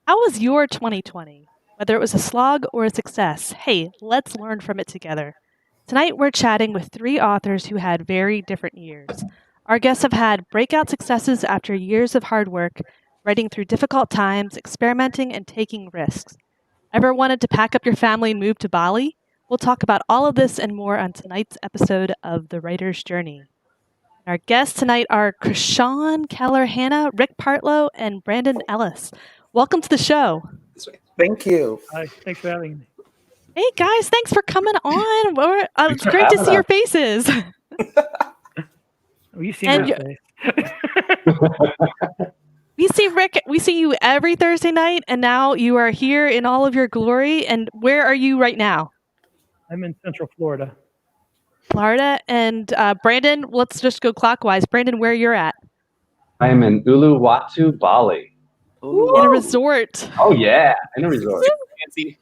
How was your 2020? Whether it was a slog or a success, hey, let's learn from it together. Tonight we're chatting with three authors who had very different years. Our guests have had breakout successes after years of hard work, writing through difficult times, experimenting, and taking risks. Ever wanted to pack up your family and move to Bali? We'll talk about all of this and more on tonight's episode of The Writer's Journey. Our guests tonight are Krishan Keller Hanna, Rick Partlow, and Brandon Ellis. Welcome to the show. Thank you. Hi, thanks for having me. Hey guys, thanks for coming on. It's for great to having see your us. faces. Oh, you've seen And my face. We see Rick, we see you every Thursday night, and now you are here in all of your glory. And where are you right now? I'm in Central Florida. Florida. And Brandon, let's just go clockwise. Brandon, where you're at? I am in Uluwatu, Bali. In a resort. Oh yeah, in a resort. Fancy.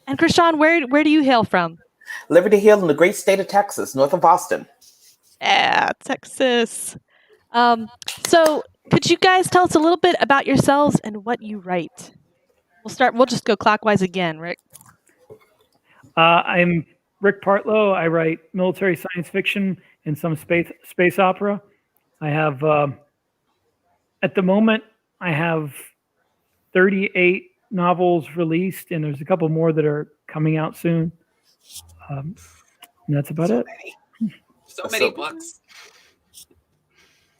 And Krishan, where do you hail from? Liberty Hill in the great state of Texas, north of Boston. Yeah, Texas. So could you guys tell us a little bit about yourselves and what you write? We'll just go clockwise again, Rick. I'm Rick Partlow. I write military science fiction and some space opera. I have, at the moment, I have 38 novels released, and there's a couple more that are coming out soon. And that's about it. So many books.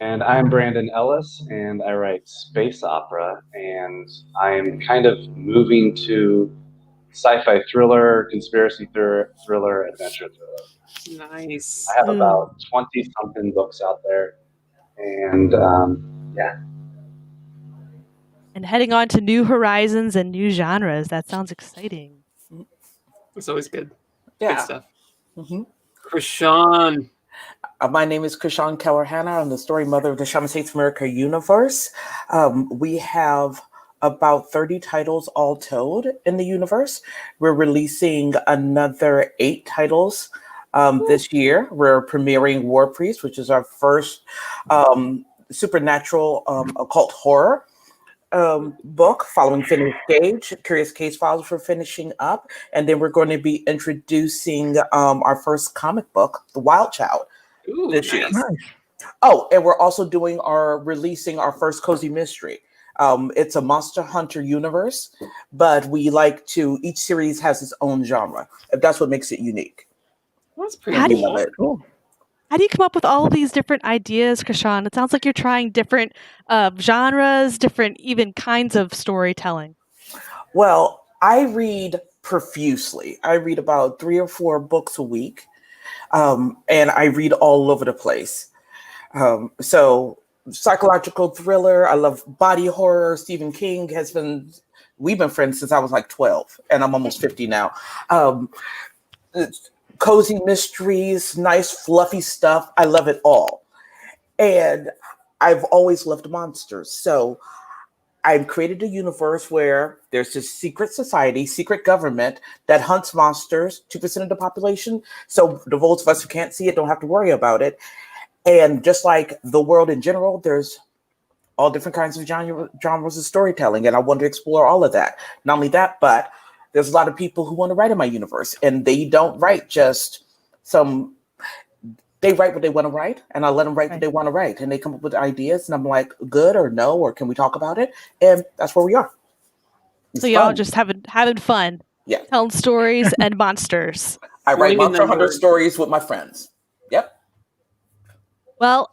And I'm Brandon Ellis, and I write space opera, and I'm kind of moving to sci-fi thriller, conspiracy thriller, adventure thriller. Nice. I have about 20-something books out there, and yeah. And heading on to new horizons and new genres. That sounds exciting. It's always good. Yeah. Good stuff. Mm-hmm. Krishan. My name is Krishan Keller Hanna. I'm the story mother of the Shaman States of America universe. We have about 30 titles all told in the universe. We're releasing another 8 titles this year. We're premiering War Priest, which is our first supernatural occult horror book, following Finished Gage. Curious Case Files for finishing up. And then we're going to be introducing our first comic book, The Wild Child. Ooh, This year. nice. Oh, and we're also releasing our first cozy mystery. It's a Monster Hunter universe, but each series has its own genre. That's what makes it unique. That's pretty How do cool. you- Cool. How do you come up with all of these different ideas, Krishan? It sounds like you're trying different genres, different even kinds of storytelling. Well, I read profusely. I read about 3 or 4 books a week, and I read all over the place. So psychological thriller, I love body horror. Stephen King we've been friends since I was like 12, and I'm almost 50 now. Cozy mysteries, nice fluffy stuff. I love it all. And I've always loved monsters. So I've created a universe where there's this secret society, secret government that hunts monsters, 2% of the population. So the those of us who can't see it don't have to worry about it. And just like the world in general, there's all different kinds of genres of storytelling. And I want to explore all of that. Not only that, but there's a lot of people who want to write in my universe, and they don't write just they write what they want to write, and I let them write what they want to write, and they come up with ideas, and I'm like, good or no, or can we talk about it? And that's where we are. So y'all just having fun. Yeah. Telling stories and monsters. I write Bringing Monster them Hunter word. stories with my friends. Yep. Well,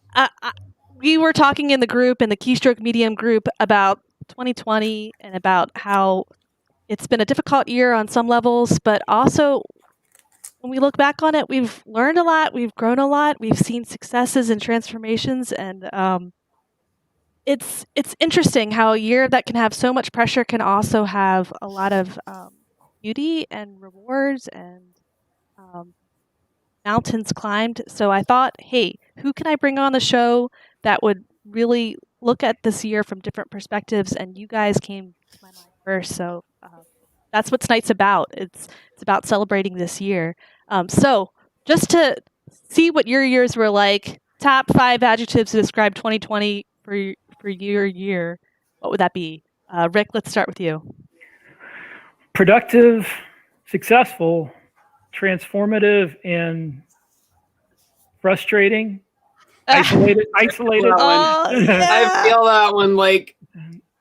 we were talking in the group, in the Keystroke Medium group, about 2020 and about how it's been a difficult year on some levels, but also when we look back on it, we've learned a lot, we've grown a lot, we've seen successes and transformations, and it's interesting how a year that can have so much pressure can also have a lot of beauty and rewards and mountains climbed. So I thought, hey, who can I bring on the show that would really look at this year from different perspectives? And you guys came to my mind first, so that's what tonight's about. It's about celebrating this year. So just to see what your years were like, top 5 adjectives to describe 2020 for your year, what would that be? Rick, let's start with you. Productive, successful, transformative, and frustrating. Isolated. Well, Oh, yeah. I feel that one. Like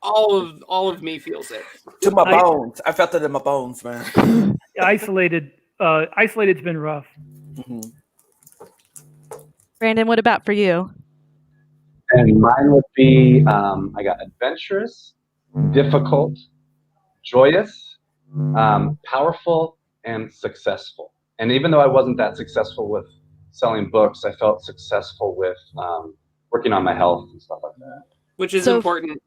all of me feels it. To my bones. I felt it in my bones, man. Isolated. Isolated's been rough. Mhm. Brandon, what about for you? And mine would be I got adventurous, difficult, joyous, powerful, and successful. And even though I wasn't that successful with selling books, I felt successful with working on my health and stuff like that. Which is important.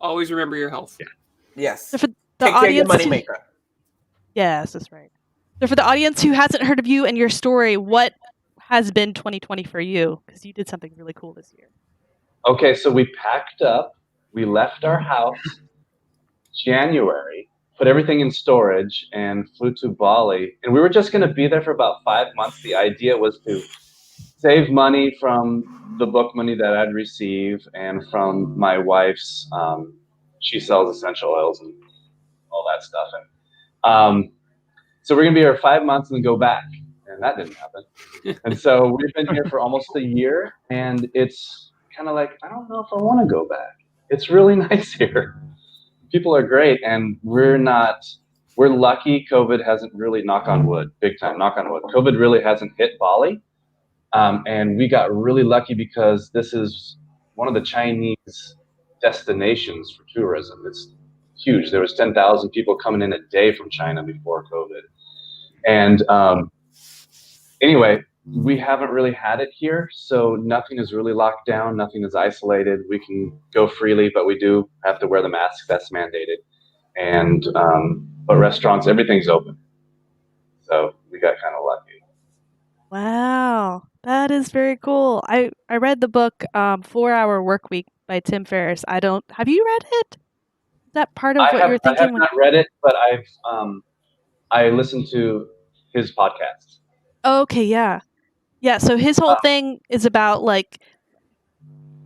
Always remember your health. Yes. So for the Take care of your audience, moneymaker. yes, that's right. So for the audience who hasn't heard of you and your story, what has been 2020 for you? Because you did something really cool this year. Okay, so we packed up, we left our house January, put everything in storage, and flew to Bali. And we were just going to be there for about 5 months. The idea was to save money from the book money that I'd receive and from my wife's, she sells essential oils and all that stuff. And so we're going to be here 5 months and then go back. And that didn't happen. And so we've been here for almost a year, and it's kind of like, I don't know if I want to go back. It's really nice here. People are great, and we're lucky COVID hasn't really, knock on wood, big time, knock on wood. COVID really hasn't hit Bali. And we got really lucky because this is one of the Chinese destinations for tourism. It's huge. There was 10,000 people coming in a day from China before COVID. And anyway, we haven't really had it here, so nothing is really locked down, nothing is isolated. We can go freely, but we do have to wear the mask. That's mandated. And but restaurants, everything's open. So we got kind of lucky. Wow, that is very cool. I read the book 4-Hour Workweek by Tim Ferriss. Have you read it? Is that part of what you were thinking? I have not read it, but I listened to his podcast. Okay, yeah. Yeah, so his whole thing is about like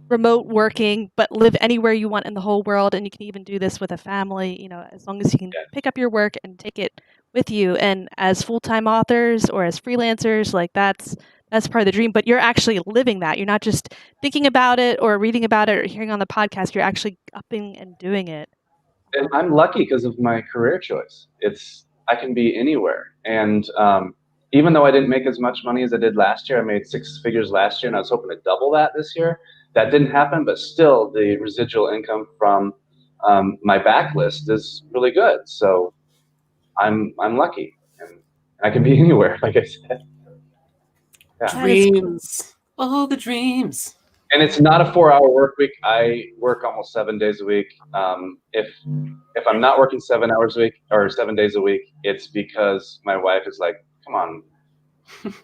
remote working, but live anywhere you want in the whole world, and you can even do this with a family, as long as you can pick up your work and take it with you. And as full-time authors or as freelancers, like that's part of the dream, but you're actually living that. You're not just thinking about it or reading about it or hearing on the podcast. You're actually upping and doing it. And I'm lucky because of my career choice. I can be anywhere. And even though I didn't make as much money as I did last year, I made 6 figures last year, and I was hoping to double that this year. That didn't happen, but still the residual income from my backlist is really good. So I'm lucky, and I can be anywhere, like I said. Yeah. Dreams. All the dreams. And it's not a 4-hour work week. I work almost 7 days a week. If I'm not working 7 hours a week or 7 days a week, it's because my wife is like, come on,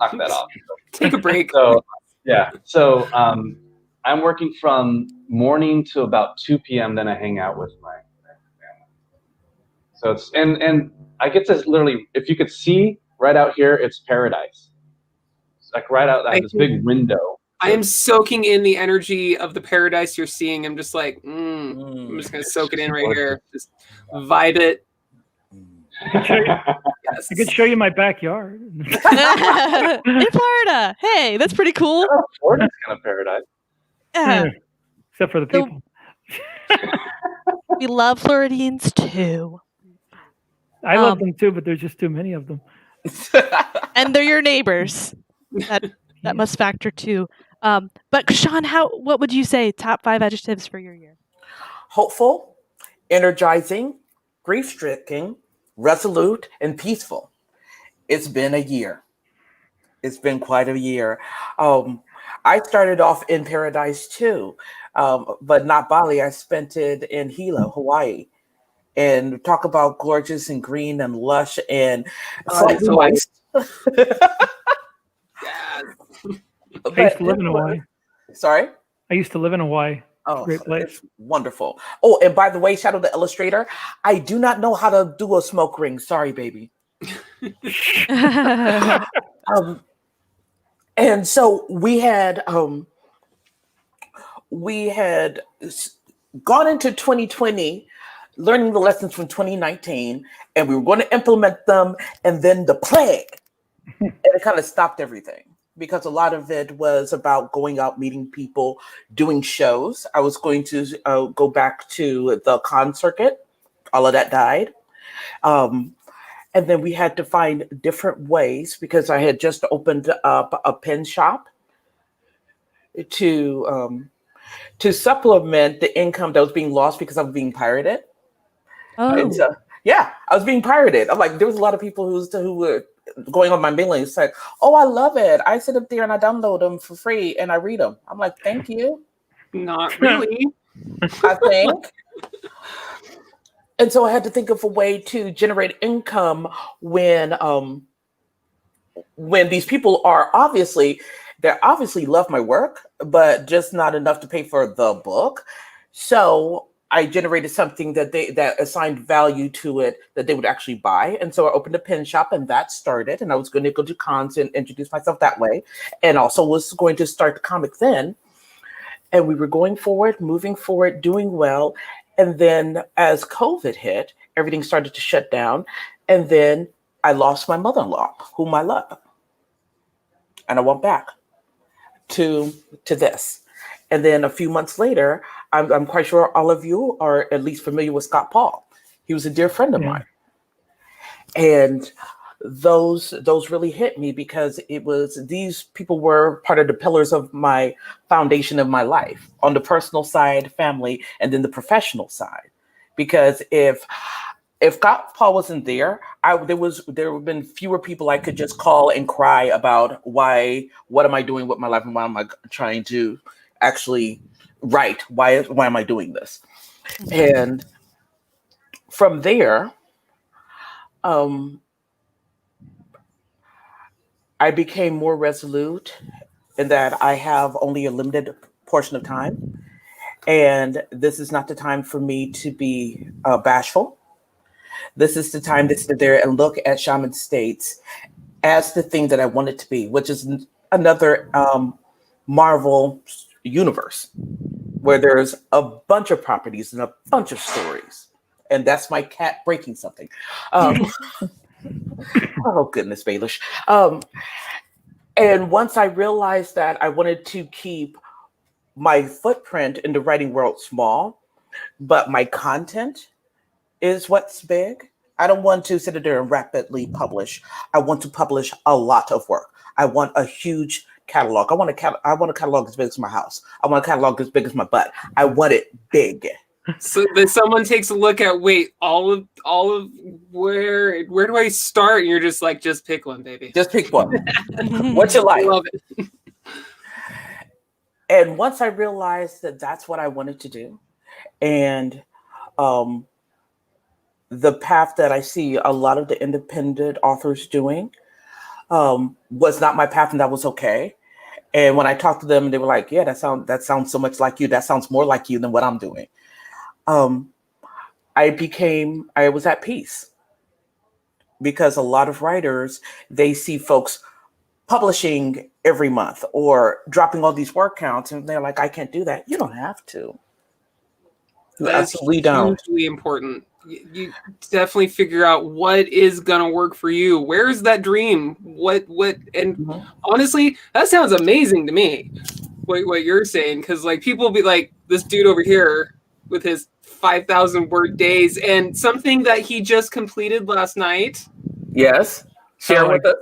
knock that off. Take a break. So yeah. So I'm working from morning to about 2 p.m. Then I hang out with my family. So it's and I get to literally, if you could see right out here, it's paradise. It's like right out. I have this big window. I am soaking in the energy of the paradise you're seeing. I'm just like, I'm just gonna soak it in right here. Just vibe it. Yes. I could show you my backyard. In Florida. Hey, that's pretty cool. Oh, Florida's kind of paradise. Yeah. Except for the people. We love Floridians too. I love them too, but there's just too many of them. And they're your neighbors. That must factor too. But Sean, what would you say top 5 adjectives for your year? Hopeful, energizing, grief-stricken, resolute, and peaceful. It's been a year. It's been quite a year. I started off in paradise too, but not Bali. I spent it in Hilo, Hawaii. And talk about gorgeous and green and lush and slightly moist. I used to live in Hawaii. Sorry? I used to live in Hawaii. Oh, great place. It's wonderful. Oh, and by the way, Shadow the Illustrator, I do not know how to do a smoke ring. Sorry, baby. And so we had gone into 2020 learning the lessons from 2019, and we were going to implement them, and then the plague, and it kind of stopped everything because a lot of it was about going out, meeting people, doing shows. I was going to go back to the con circuit. All of that died. And then we had to find different ways because I had just opened up a pen shop to supplement the income that was being lost because I was being pirated. And Oh, yeah, I was being pirated. I'm like, there was a lot of people who were going on my mailing list like, oh, I love it. I sit up there and I download them for free and I read them. I'm like, thank you. Not really. I think. And so I had to think of a way to generate income when these people they obviously love my work, but just not enough to pay for the book. So I generated something that assigned value to it that they would actually buy. And so I opened a pen shop and that started. And I was going to go to cons and introduce myself that way. And also was going to start the comic then. And we were going forward, moving forward, doing well. And then as COVID hit, everything started to shut down. And then I lost my mother-in-law, whom I love. And I went back to this. And then a few months later, I'm quite sure all of you are at least familiar with Scott Paul. He was a dear friend of mine. And those really hit me because these people were part of the pillars of my foundation of my life on the personal side, family, and then the professional side. Because if Scott Paul wasn't there, there would have been fewer people I could just call and cry about what am I doing with my life and why am I trying to actually write? Why am I doing this? And from there, I became more resolute in that I have only a limited portion of time. And this is not the time for me to be bashful. This is the time to sit there and look at Shaman States as the thing that I want it to be, which is another Marvel universe where there's a bunch of properties and a bunch of stories. And that's my cat breaking something. Oh, goodness, Baelish. And once I realized that I wanted to keep my footprint in the writing world small, but my content is what's big. I don't want to sit there and rapidly publish. I want to publish a lot of work. I want a huge catalog. I want a catalog as big as my house. I want a catalog as big as my butt. I want it big. So that someone takes a look at, all of where do I start? And you're just like, just pick one, baby. Just pick one. What you like? I love it. And once I realized that that's what I wanted to do, and the path that I see a lot of the independent authors doing was not my path, and that was okay. And when I talked to them, they were like, "Yeah, that sounds so much like you. That sounds more like you than what I'm doing." I was at peace because a lot of writers, they see folks publishing every month or dropping all these word counts, and they're like, "I can't do that." You don't have to. You absolutely don't. Hugely important. You definitely figure out what is gonna work for you. Where's that dream? And honestly, that sounds amazing to me. What you're saying, because like people be like, this dude over here with his 5,000 word days, and something that he just completed last night. Yes, share with us.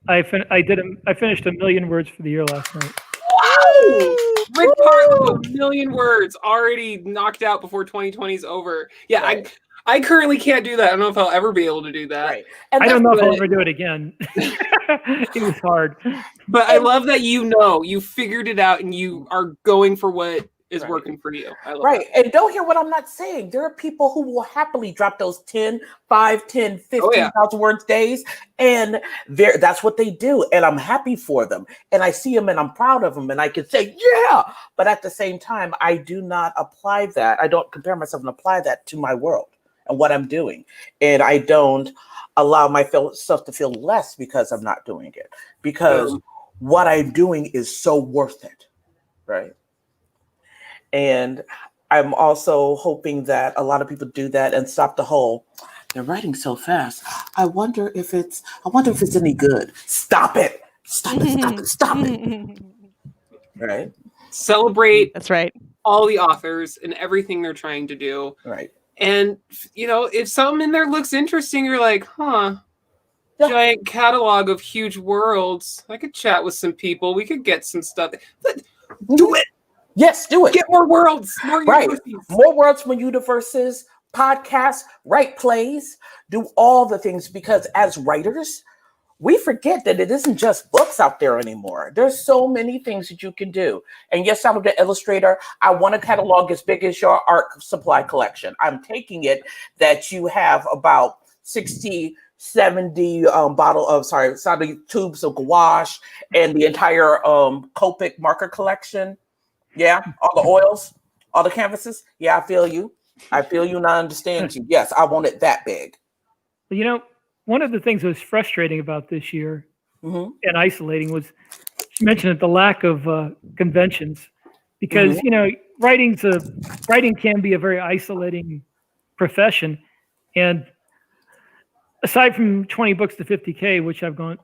I finished 1 million words for the year last night. Wow! Rick Parlow, 1 million words already knocked out before 2020 is over. Yeah, right. I currently can't do that. I don't know if I'll ever be able to do that. Right. And I don't know if I'll ever do it again. It was hard. But I love that you figured it out and you are going for what is working for you. I love that. And don't hear what I'm not saying. There are people who will happily drop those 10, 15,000 words days. And that's what they do. And I'm happy for them. And I see them and I'm proud of them. And I can say, yeah. But at the same time, I do not apply that. I don't compare myself and apply that to my world and what I'm doing. And I don't allow myself to feel less because I'm not doing it. Because what I'm doing is so worth it. Right. And I'm also hoping that a lot of people do that and stop the whole, they're writing so fast. I wonder if it's any good. Stop it. Stop it. Stop it. Stop it. Right? Celebrate That's right. all the authors and everything they're trying to do. Right. And, if something in there looks interesting, you're like, huh, Yeah. giant catalog of huge worlds. I could chat with some people. We could get some stuff. Do it. Yes, do it. Get more worlds, more Right. universes. More worlds, more universes, podcasts, write plays, do all the things, because as writers, we forget that it isn't just books out there anymore. There's so many things that you can do. And yes, I'm the illustrator. I want a catalog as big as your art supply collection. I'm taking it that you have about 60, 70 tubes of gouache and the entire Copic marker collection. Yeah, all the oils, all the canvases. Yeah, I feel you. And I understand you. Yes, I want it that big. One of the things that was frustrating about this year Mm-hmm. and isolating was, she mentioned it, the lack of conventions, because writing can be a very isolating profession, and aside from 20 books to 50K, which I've gone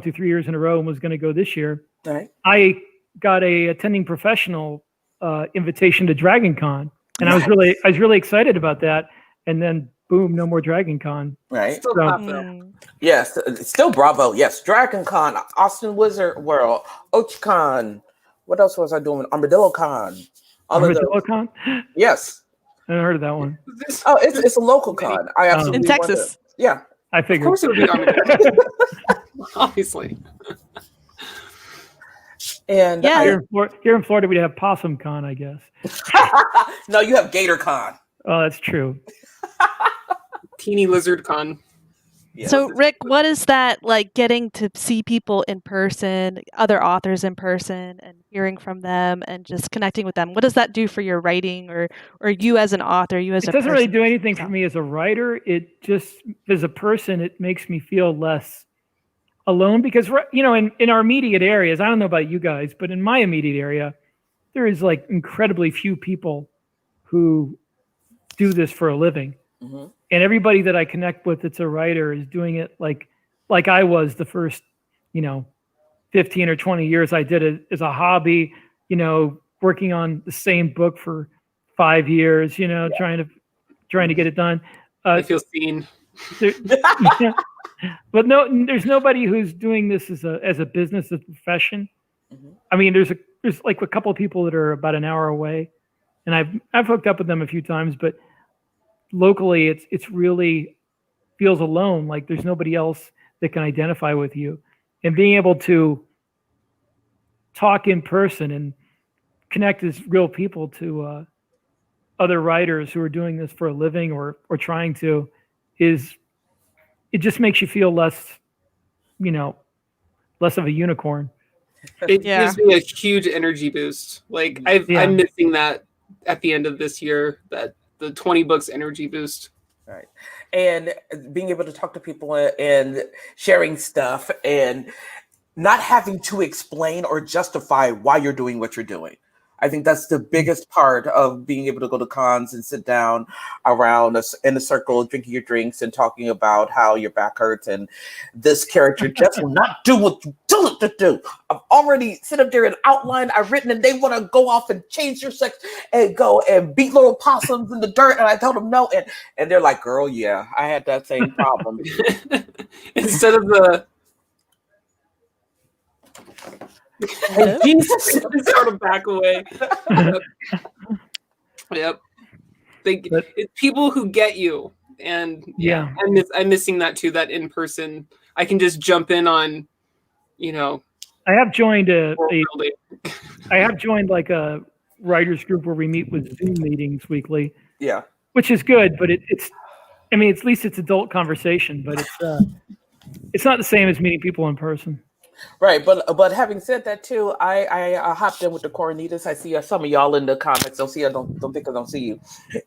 through 3 years in a row and was going to go this year, Right. I got a attending professional invitation to Dragon Con, and Nice. I was really excited about that, and then boom, no more Dragon Con. Right. Still So- tough, though. Yes, still Bravo. Yes, Dragon Con, Austin Wizard World, OchCon. What else was I doing? Armadillo Con. All of Armadillo those. Con? Yes. I haven't heard of that one. Oh, it's a local con. I absolutely In want Texas. to- Yeah. I Of figured. course it would be Armadillo. Obviously. And Yeah. Here in Florida, we'd have Possum Con, I guess. no, you have Gator Con. Oh, that's true. Teeny Lizard Con. Yes. So, Rick, what is that like, getting to see people in person, other authors in person, and hearing from them and just connecting with them? What does that do for your writing or you as an author, you as It a doesn't really person? do anything for me as a writer. It just, as a person, it makes me feel less alone, because in our immediate areas, I don't know about you guys, but in my immediate area, there is like incredibly few people who do this for a living. Mm-hmm. And everybody that I connect with that's a writer is doing it like I was the first 15 or 20 years. I did it as a hobby, working on the same book for 5 years, trying to get it done. I feel seen. But no, there's nobody who's doing this as a business, as a profession. Mm-hmm. I mean, there's like a couple of people that are about an hour away, and I've hooked up with them a few times, but locally it's really feels alone. Like there's nobody else that can identify with you, and being able to talk in person and connect as real people to other writers who are doing this for a living or trying to, it just makes you feel less of a unicorn. It Yeah. gives me a huge energy boost. Like I'm missing that at the end of this year, that the 20 books energy boost. Right. And being able to talk to people and sharing stuff and not having to explain or justify why you're doing what you're doing. I think that's the biggest part of being able to go to cons and sit down around us in a circle, drinking your drinks and talking about how your back hurts and this character just will not do what you tell it to do. I've already sit up there and outlined, I've written, and they want to go off and change their sex and go and beat little possums in the dirt. And I told them no. And they're like, girl, yeah, I had that same problem. Instead of the Hey, Jesus. sort of back away. Yep. It's people who get you, and Yeah. I'm missing that too. That in person, I can just jump in on, I have joined world building. I have joined like a writers group where we meet with Zoom meetings weekly, Yeah. which is good, but it's at least it's adult conversation, but it's not the same as meeting people in person. Right, but having said that too, I hopped in with the Coronitas. I see some of y'all in the comments. Don't think I don't see you.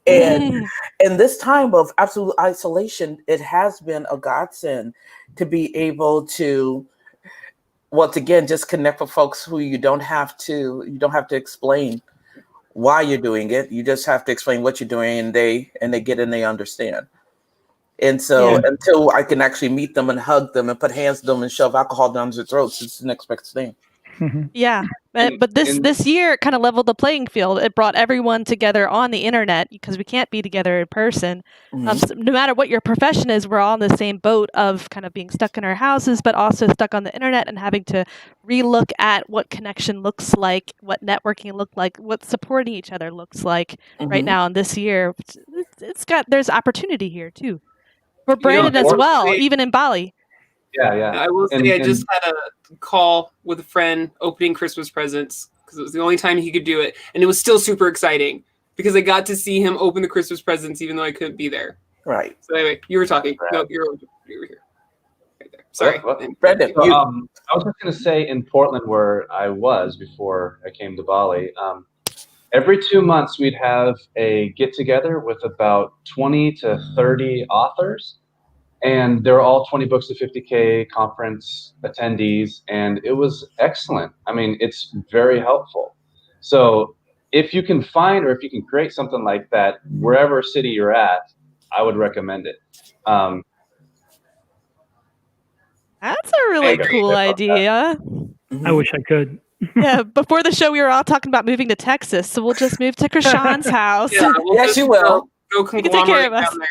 And in this time of absolute isolation, it has been a godsend to be able to once again just connect with folks who you don't have to explain why you're doing it. You just have to explain what you're doing, and they get and they understand. And so until I can actually meet them and hug them and put hands on them and shove alcohol down their throats, it's the next best thing. Yeah, but this year it kind of leveled the playing field. It brought everyone together on the internet because we can't be together in person. So no matter what your profession is, we're all in the same boat of kind of being stuck in our houses, but also stuck on the internet and having to relook at what connection looks like, what networking looked like, what supporting each other looks like right now. And this year, there's opportunity here too for Brandon as well, even in Bali. Yeah. I will say I just had a call with a friend opening Christmas presents because it was the only time he could do it. And it was still super exciting because I got to see him open the Christmas presents even though I couldn't be there. Right. So anyway, you were talking. No, you were here. Right there. Sorry. Brendan, I was just going to say in Portland where I was before I came to Bali, every 2 months we'd have a get-together with about 20 to 30 authors. And they're all 20 books to 50K conference attendees, and it was excellent. I mean, it's very helpful. So if you can find or if you can create something like that wherever city you're at, I would recommend it. That's a really cool idea. I wish I could. Yeah, before the show, we were all talking about moving to Texas, so we'll just move to Krishan's house. Yes, you will. Go You can take care of us. down there.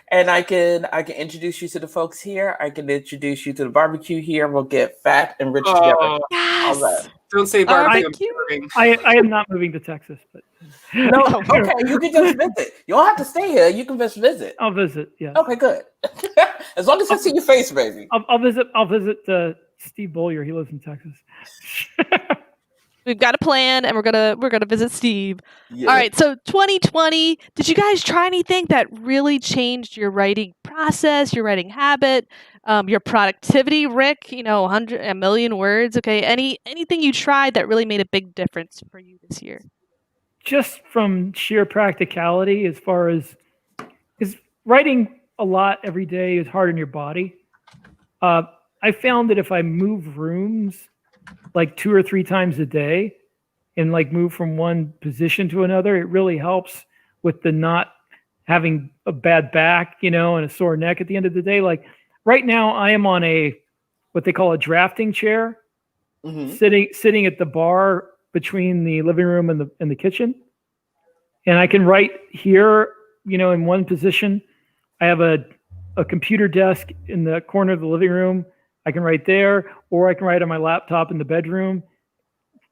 And I can introduce you to the folks here. I can introduce you to the barbecue here. We'll get fat and rich together. Yes. All that. Don't say barbecue. I am not moving to Texas, but No, okay, you can just visit. You don't have to stay here. You can just visit. I'll visit. Yeah. Okay, good. As long as I see your face, baby. I'll visit Steve Bollier. He lives in Texas. We've got a plan, and we're gonna visit Steve. Yeah. All right. So 2020. Did you guys try anything that really changed your writing process, your writing habit, your productivity? Rick, a million words. Okay. Anything you tried that really made a big difference for you this year? Just from sheer practicality, as far as because writing a lot every day is hard on your body. I found that if I move rooms like 2 or 3 times a day and like move from one position to another, it really helps with the not having a bad back, and a sore neck at the end of the day. Like right now I am on what they call a drafting chair, sitting at the bar between the living room and the kitchen. And I can write here, in one position. I have a computer desk in the corner of the living room. I can write there, or I can write on my laptop in the bedroom.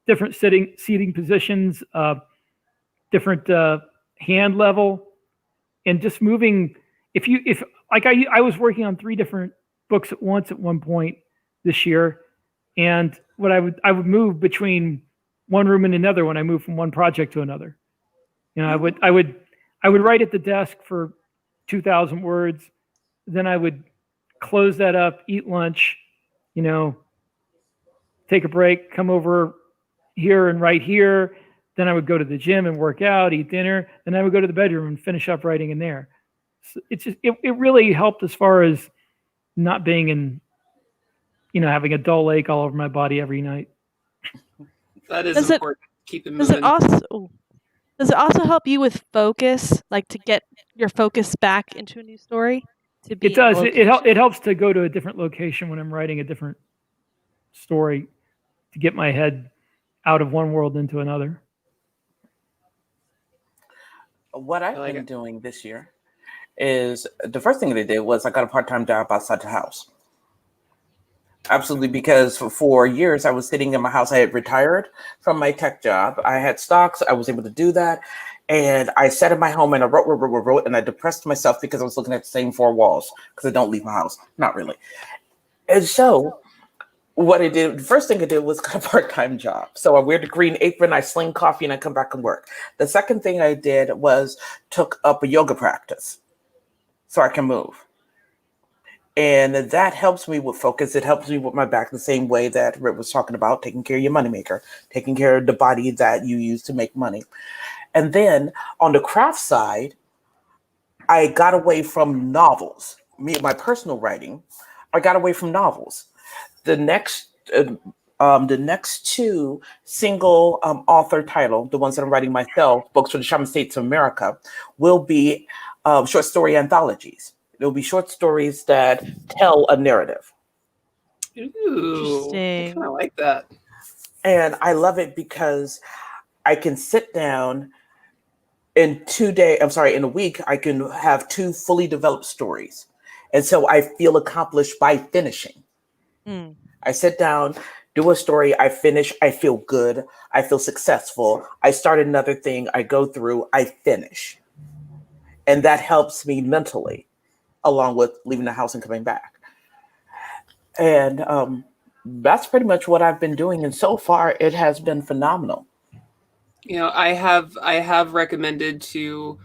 Different seating positions, different hand level, and just moving. I was working on 3 different books at once at one point this year, and I would move between one room and another when I moved from one project to another. I would write at the desk for 2,000 words, then I would close that up, eat lunch. Take a break, come over here and write here. Then I would go to the gym and work out, eat dinner. Then I would go to the bedroom and finish up writing in there. So it really helped as far as not being in, having a dull ache all over my body every night. That is important. Keep it moving. Does it also help you with focus, like to get your focus back into a new story? It does. It helps to go to a different location when I'm writing a different story to get my head out of one world into another. What I've been doing this year is the first thing that I did was I got a part-time job outside the house. Absolutely, because for 4 years I was sitting in my house. I had retired from my tech job. I had stocks. I was able to do that. And I sat in my home and I wrote, and I depressed myself because I was looking at the same 4 walls because I don't leave my house. Not really. And so what I did, the first thing I did was got a part-time job. So I wear the green apron, I sling coffee, and I come back and work. The second thing I did was took up a yoga practice so I can move. And that helps me with focus. It helps me with my back the same way that Rick was talking about, taking care of your moneymaker, taking care of the body that you use to make money. And then on the craft side, I got away from novels. My personal writing, I got away from novels. The next The next two single author title, the ones that I'm writing myself, books for the Shaman States of America, will be short story anthologies. It'll be short stories that tell a narrative. Ooh, I Interesting. kind of like that. And I love it because I can sit down in in a week, I can have two fully developed stories. And so I feel accomplished by finishing. Hmm. I sit down, do a story, I finish, I feel good, I feel successful. I start another thing, I go through, I finish. And that helps me mentally, along with leaving the house and coming back. And that's pretty much what I've been doing. And so far, it has been phenomenal. You know, I have recommended to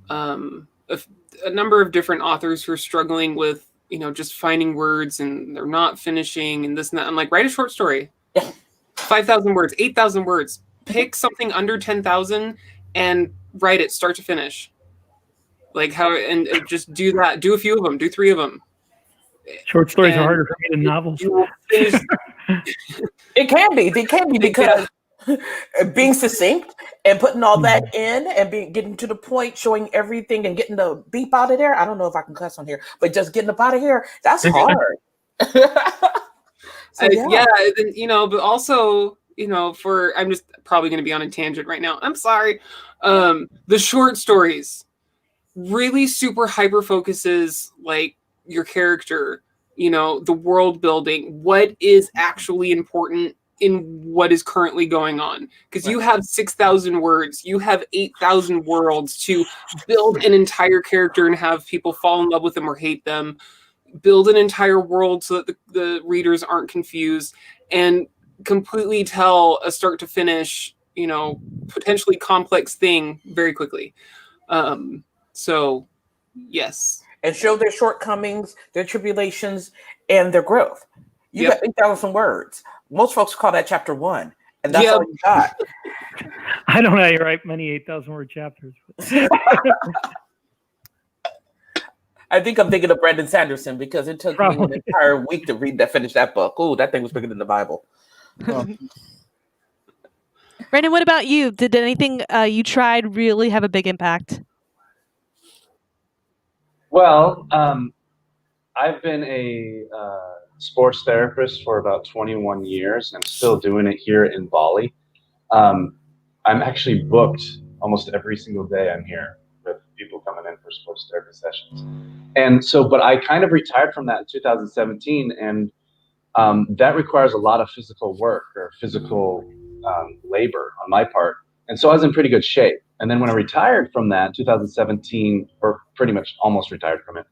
a number of different authors who are struggling with, you know, just finding words and they're not finishing and this and that. I'm like, write a short story, 5,000 words, 8,000 words. Pick something under 10,000 and write it start to finish. Like how and just do that. Do a few of them. Do 3 of them. Short stories are And harder for me than novels. you will finish. It can be. It can be because being succinct and putting all that in and getting to the point, showing everything and getting the beep out of there. I don't know if I can cuss on here, but just getting up out of here, that's hard. So, Yeah, then, you know, but also, you know, I'm just probably going to be on a tangent right now. I'm sorry. The short stories really super hyper focuses like your character, you know, the world building, what is actually important in what is currently going on. Because you have 6,000 words, you have 8,000 worlds to build an entire character and have people fall in love with them or hate them. Build an entire world so that the readers aren't confused and completely tell a start to finish, you know, potentially complex thing very quickly. So, yes. And show their shortcomings, their tribulations, and their growth. You got 8,000 words. Most folks call that chapter 1, and that's all you got. I don't write many 8,000 word chapters. I think I'm thinking of Brandon Sanderson because it took me an entire week to finish that book. Oh, that thing was bigger than the Bible. Brandon, what about you? Did anything you tried really have a big impact? Well, I've been a sports therapist for about 21 years. I'm still doing it here in Bali. I'm actually booked almost every single day. I'm here with people coming in for sports therapy sessions. And so, but I kind of retired from that in 2017, and that requires a lot of physical work or physical labor on my part. And so I was in pretty good shape. And then when I retired from that in 2017, or pretty much almost retired from it,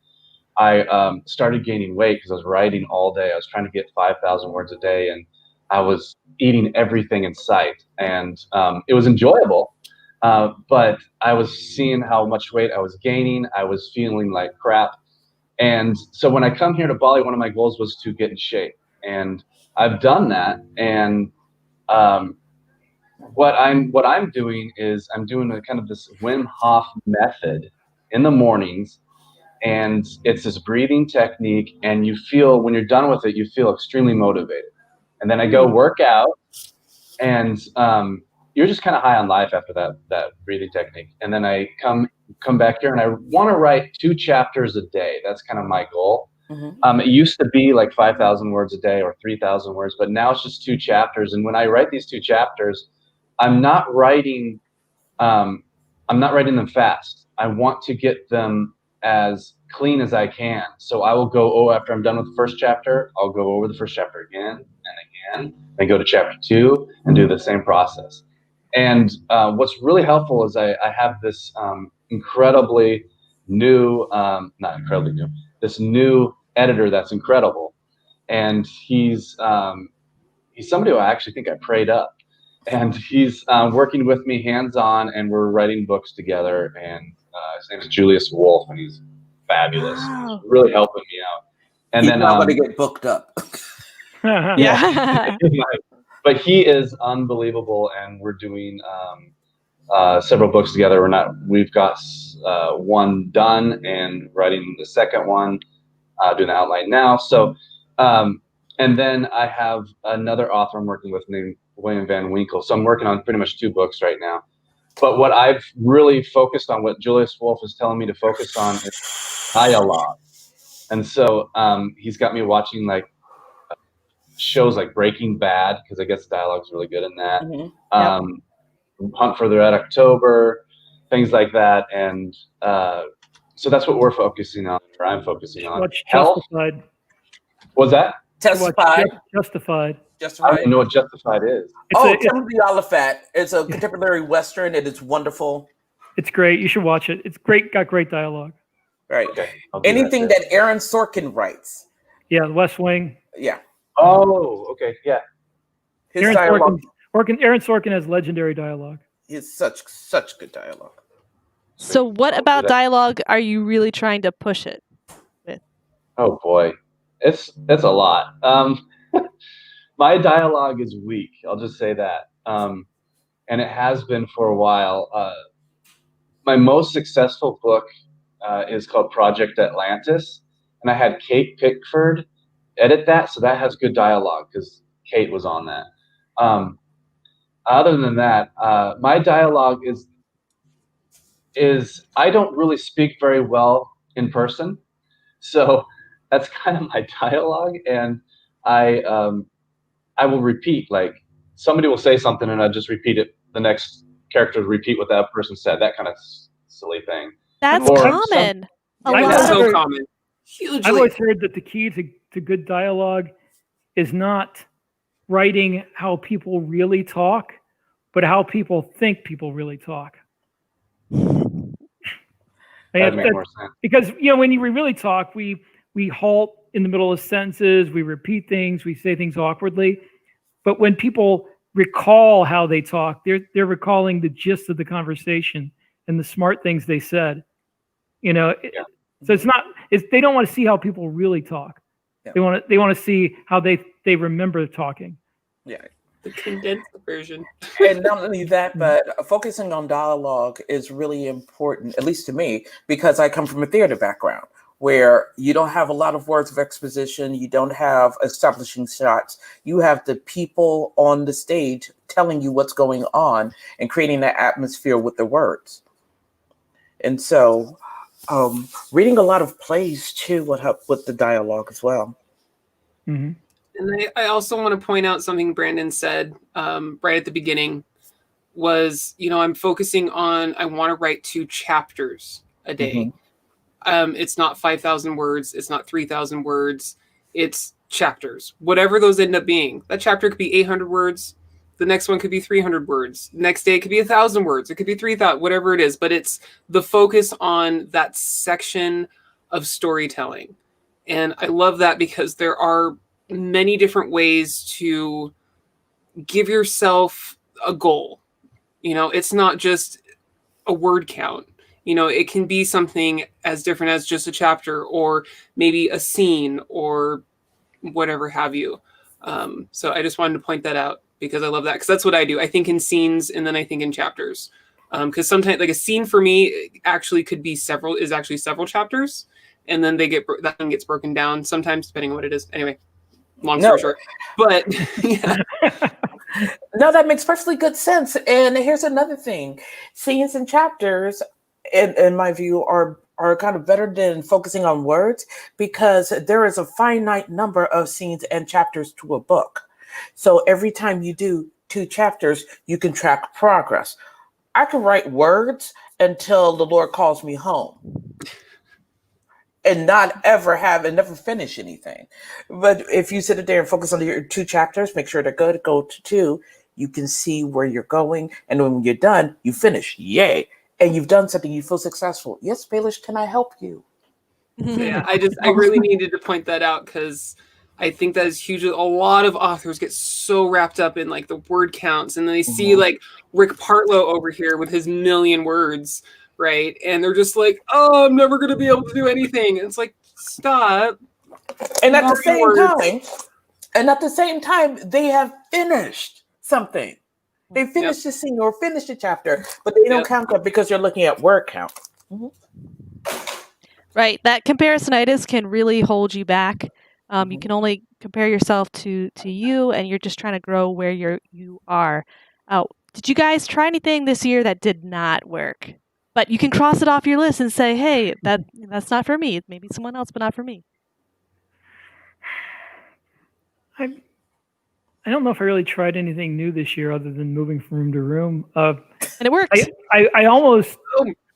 I started gaining weight because I was writing all day. I was trying to get 5,000 words a day, and I was eating everything in sight. And it was enjoyable, but I was seeing how much weight I was gaining. I was feeling like crap. And so when I come here to Bali, one of my goals was to get in shape. And I've done that. And what I'm doing is I'm doing a kind of this Wim Hof method in the mornings. And it's this breathing technique, and you feel, when you're done with it, you feel extremely motivated. And then I go work out, and you're just kind of high on life after that breathing technique. And then I come back here, and I want to write 2 chapters a day. That's kind of my goal. It used to be like 5,000 words a day or 3,000 words, but now it's just 2 chapters. And when I write these 2 chapters, I'm not writing them fast. I want to get them as clean as I can. So I will go, after I'm done with the first chapter, I'll go over the first chapter again and again, and go to chapter 2 and do the same process. And what's really helpful is I have this incredibly new, not incredibly new, this new editor that's incredible. And he's somebody who I actually think I prayed up. And he's working with me hands-on, and we're writing books together. And his name is Julius Wolf, and he's fabulous. Wow. He's really helping me out. And he's then not going to get booked up. Yeah. But he is unbelievable, and we're doing several books together. We've got one done and writing the second one, doing the outline now. So And then I have another author I'm working with named William Van Winkle. So I'm working on pretty much 2 books right now. But what I've really focused on, what Julius Wolf is telling me to focus on, is dialogue. And so he's got me watching like shows like Breaking Bad, because I guess dialogue's really good in that. Hunt for the Red October, things like that. And so that's what we're focusing on, or I'm focusing on. Watch Health. Justified. What's that? Testified. Justified. Just I don't right. even know what Justified is. Timothy Oliphant. It's a contemporary Western, and it's wonderful. It's great. You should watch it. It's great. Got great dialogue. Right. Okay. Anything that Aaron Sorkin writes. Yeah, The West Wing. Yeah. Oh, okay. Yeah. His Aaron dialogue Sorkin has legendary dialogue. is such good dialogue. So what about dialogue are you really trying to push it with? Oh boy. It's a lot. My dialogue is weak. I'll just say that. And it has been for a while. My most successful book is called Project Atlantis, and I had Kate Pickford edit that, so that has good dialogue because Kate was on that. Other than that, my dialogue is I don't really speak very well in person, so that's kind of my dialogue, and I will repeat, like somebody will say something and I just repeat it. The next character repeat what that person said. That kind of silly thing. That's common. That's so common. Hugely. I've always heard that the key to good dialogue is not writing how people really talk, but how people think people really talk. That makes more sense. Because when we really talk, we halt in the middle of sentences, we repeat things, we say things awkwardly. But when people recall how they talk, they're recalling the gist of the conversation and the smart things they said. So they don't want to see how people really talk. Yeah. They want to see how they remember talking. Yeah. The condensed version. And not only that, but focusing on dialogue is really important, at least to me, because I come from a theater background where you don't have a lot of words of exposition. You don't have establishing shots. You have the people on the stage telling you what's going on and creating that atmosphere with the words. And so reading a lot of plays too would help with the dialogue as well. Mm-hmm. And I also want to point out something Brandon said right at the beginning was, I'm focusing on, I want to write 2 chapters a day. Mm-hmm. It's not 5,000 words. It's not 3,000 words. It's chapters, whatever those end up being. That chapter could be 800 words. The next one could be 300 words. Next day it could be 1,000 words. It could be 3,000, whatever it is. But it's the focus on that section of storytelling. And I love that because there are many different ways to give yourself a goal. It's not just a word count. It can be something as different as just a chapter or maybe a scene or whatever have you. So I just wanted to point that out because I love that, because that's what I do. I think in scenes and then I think in chapters. Because sometimes like a scene for me actually could be several chapters, and then that one gets broken down sometimes depending on what it is. Anyway, long story short. But yeah. No, that makes perfectly good sense. And here's another thing. Scenes and chapters, in my view, are kind of better than focusing on words because there is a finite number of scenes and chapters to a book. So every time you do 2 chapters, you can track progress. I can write words until the Lord calls me home and never finish anything. But if you sit there and focus on your 2 chapters, make sure they're good, go to 2, you can see where you're going. And when you're done, you finish. Yay. And you've done something, you feel successful. Yes, Baelish, can I help you? Yeah, I really needed to point that out because I think that is huge. A lot of authors get so wrapped up in like the word counts, and then they see like Rick Partlow over here with his 1,000,000 words, right? And they're just like, oh, I'm never going to be able to do anything. And it's like, stop. And at the same time, they have finished something. They finished the scene or finished a chapter, but they don't count that because you're looking at word count. Mm-hmm. Right. That comparisonitis can really hold you back. You can only compare yourself to you, and you're just trying to grow where you are. Did you guys try anything this year that did not work? But you can cross it off your list and say, "Hey, that's not for me. Maybe someone else, but not for me." I don't know if I really tried anything new this year other than moving from room to room. And it worked.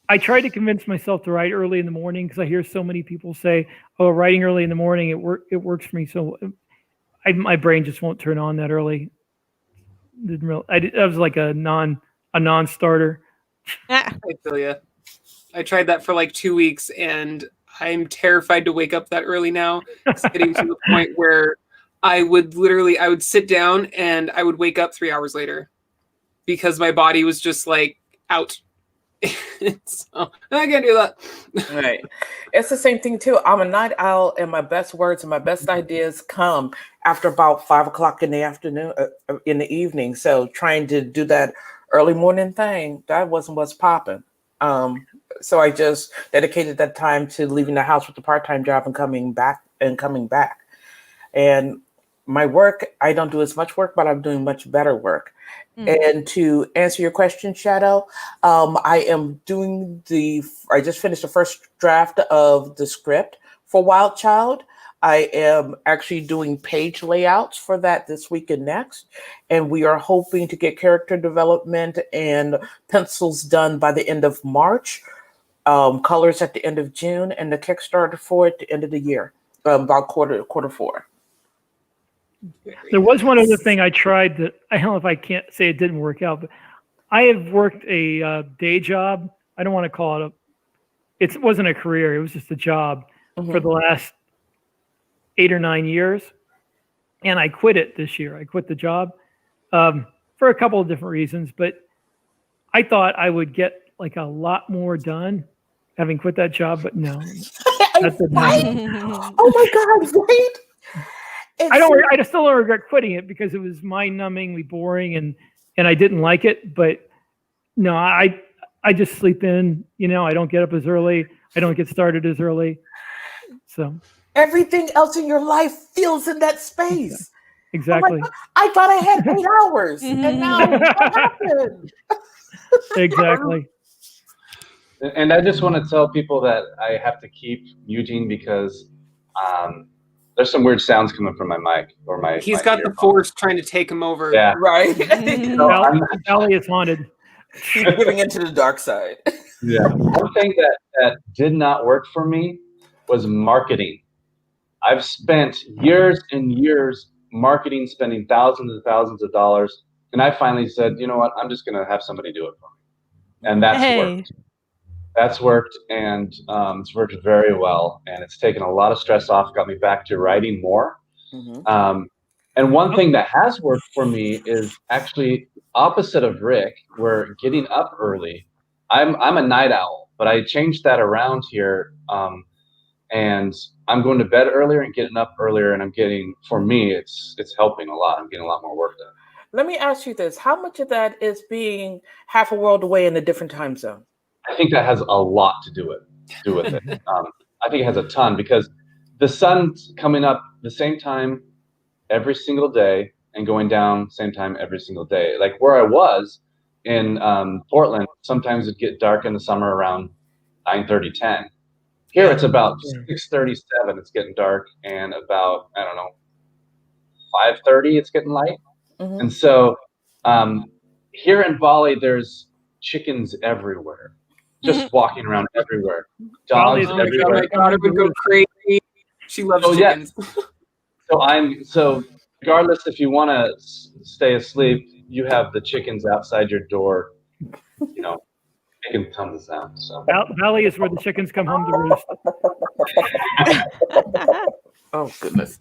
I tried to convince myself to write early in the morning because I hear so many people say, "Oh, writing early in the morning it works for me." So my brain just won't turn on that early. I was like a non-starter. I feel you. I tried that for like 2 weeks, and I'm terrified to wake up that early now. It's getting to the point where I would sit down and I would wake up 3 hours later because my body was just like out. So I can't do that. Right. It's the same thing too. I'm a night owl, and my best words and my best ideas come after about 5 o'clock in the afternoon, in the evening. So trying to do that early morning thing, that wasn't what's popping. So I just dedicated that time to leaving the house with the part-time job and coming back. And my work, I don't do as much work, but I'm doing much better work. And to answer your question, Shadow, I just finished the first draft of the script for Wild Child. I am actually doing page layouts for that this week and next. And we are hoping to get character development and pencils done by the end of March, colors at the end of June, and the Kickstarter for it at the end of the year, about quarter four. There was one other thing I tried that I don't know if I can't say it didn't work out, but I have worked a day job. I don't want to call it it wasn't a career. It was just a job for the last 8 or 9 years. And I quit it this year. I quit the job for a couple of different reasons, but I thought I would get like a lot more done having quit that job, but no. That didn't happen. Oh my God, right? I still don't regret quitting it because it was mind-numbingly boring and I didn't like it. But no, I just sleep in. I don't get up as early. I don't get started as early. So everything else in your life feels in that space. Exactly. I thought I had 8 hours, and now what happened? Exactly. And I just want to tell people that I have to keep muting because there's some weird sounds coming from my mic or my. He's got the force trying to take him over. Yeah. Right. Valley is haunted. Giving into the dark side. Yeah. One thing that did not work for me was marketing. I've spent years and years marketing, spending thousands and thousands of dollars, and I finally said, you know what? I'm just going to have somebody do it for me, and that's worked. That's worked, and it's worked very well, and it's taken a lot of stress off, got me back to writing more. And one thing that has worked for me is actually opposite of Rick, where getting up early. I'm a night owl, but I changed that around here, and I'm going to bed earlier and getting up earlier, and for me, it's helping a lot. I'm getting a lot more work done. Let me ask you this: how much of that is being half a world away in a different time zone? I think that has a lot to do with it. I think it has a ton because the sun's coming up the same time every single day and going down same time every single day. Like where I was in Portland, sometimes it'd get dark in the summer around 9:30, 10. Here it's about 6:37. It's getting dark, and about 5:30 it's getting light. And so here in Bali, there's chickens everywhere. Just walking around everywhere. Dogs everywhere. My daughter would go crazy. She loves chickens. Yeah. So regardless if you want to stay asleep, you have the chickens outside your door, making tons of sound. So Valley is where the chickens come home to roost. Oh, goodness.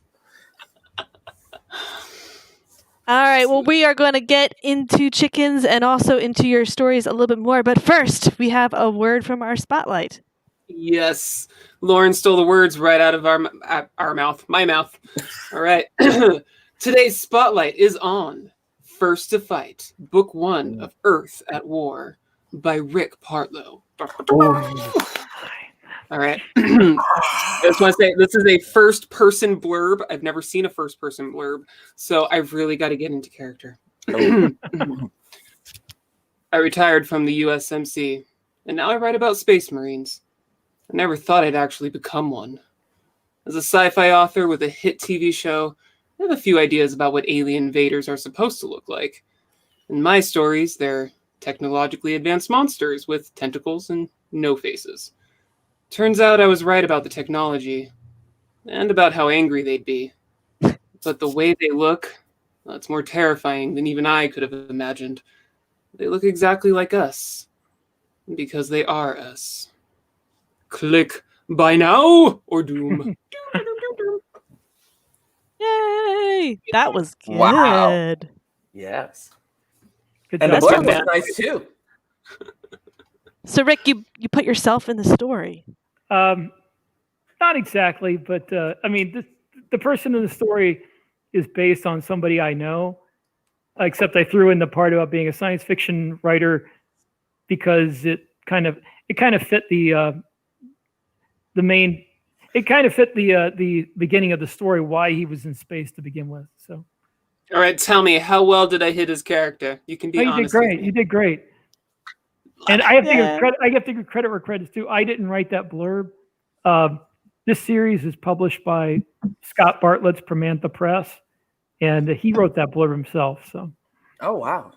All right, well, we are going to get into chickens and also into your stories a little bit more. But first, we have a word from our spotlight. Yes. Lauren stole the words right out of our mouth. My mouth. All right. Today's spotlight is on First to Fight, Book 1 of Earth at War by Rick Partlow. All right. I just want to say this is a first-person blurb. I've never seen a first-person blurb, so I've really got to get into character. I retired from the USMC, and now I write about space marines. I never thought I'd actually become one. As a sci-fi author with a hit TV show, I have a few ideas about what alien invaders are supposed to look like. In my stories, they're technologically advanced monsters with tentacles and no faces. Turns out I was right about the technology, and about how angry they'd be. But the way they look, well, it's more terrifying than even I could have imagined. They look exactly like us, because they are us. Click buy now or doom. Yay! That was good. Wow. Yes. Good And the job. blurb was Matt. nice too. So, Rick, you put yourself in the story. Not exactly, but I mean, the person in the story is based on somebody I know, except I threw in the part about being a science fiction writer because it kind of fit the beginning of the story, why he was in space to begin with. So, All right, tell me, how well did I hit his character? You can be you did honest great. with me. You did great. And I have to give credit. I have to give credit where credit's due. I didn't write that blurb. This series is published by Scott Bartlett's Permantha Press, and he wrote that blurb himself. So, Oh wow.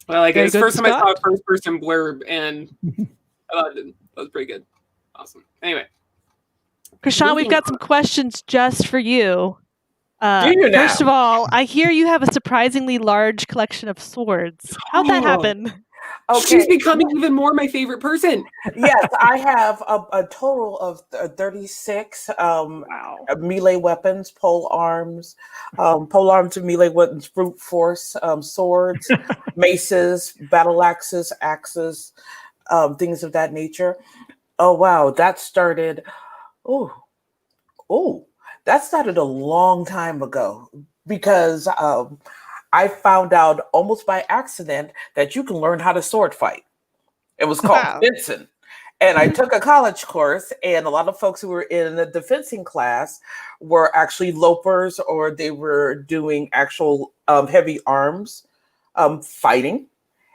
Well, like Very it's the good, first time I saw Scott. a first-person blurb, and I thought that was pretty good. Awesome. Anyway, Krishan, we've got some questions just for you. Do you now? First of all, I hear you have a surprisingly large collection of swords. How'd that Oh. happen? she's becoming even more my favorite person. Yes, I have a total of 36 wow. melee weapons, pole arms and melee weapons, brute force, swords, maces, battle axes, things of that nature. Oh wow, that started. That started a long time ago because I found out almost by accident that you can learn how to sword fight. It was called Wow. fencing. And I took a college course, and a lot of folks who were in the fencing class were actually lopers, or they were doing actual heavy arms fighting,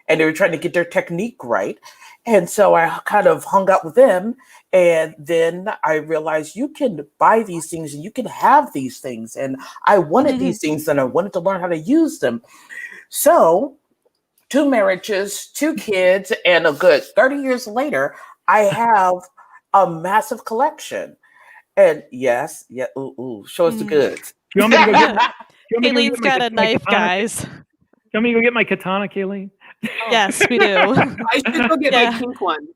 and they were trying to get their technique right. And so I kind of hung out with them, and then I realized you can buy these things and you can have these things. And I wanted these things, and I wanted to learn how to use them. So 2 marriages, 2 kids, and a good 30 years later, I have a massive collection. And yes, show us the goods. Do you want me to go get? Kayleen's got a knife, guys. Do you want me to go get my katana, Kayleen? Yes, we do. I should go get Yeah. my pink one.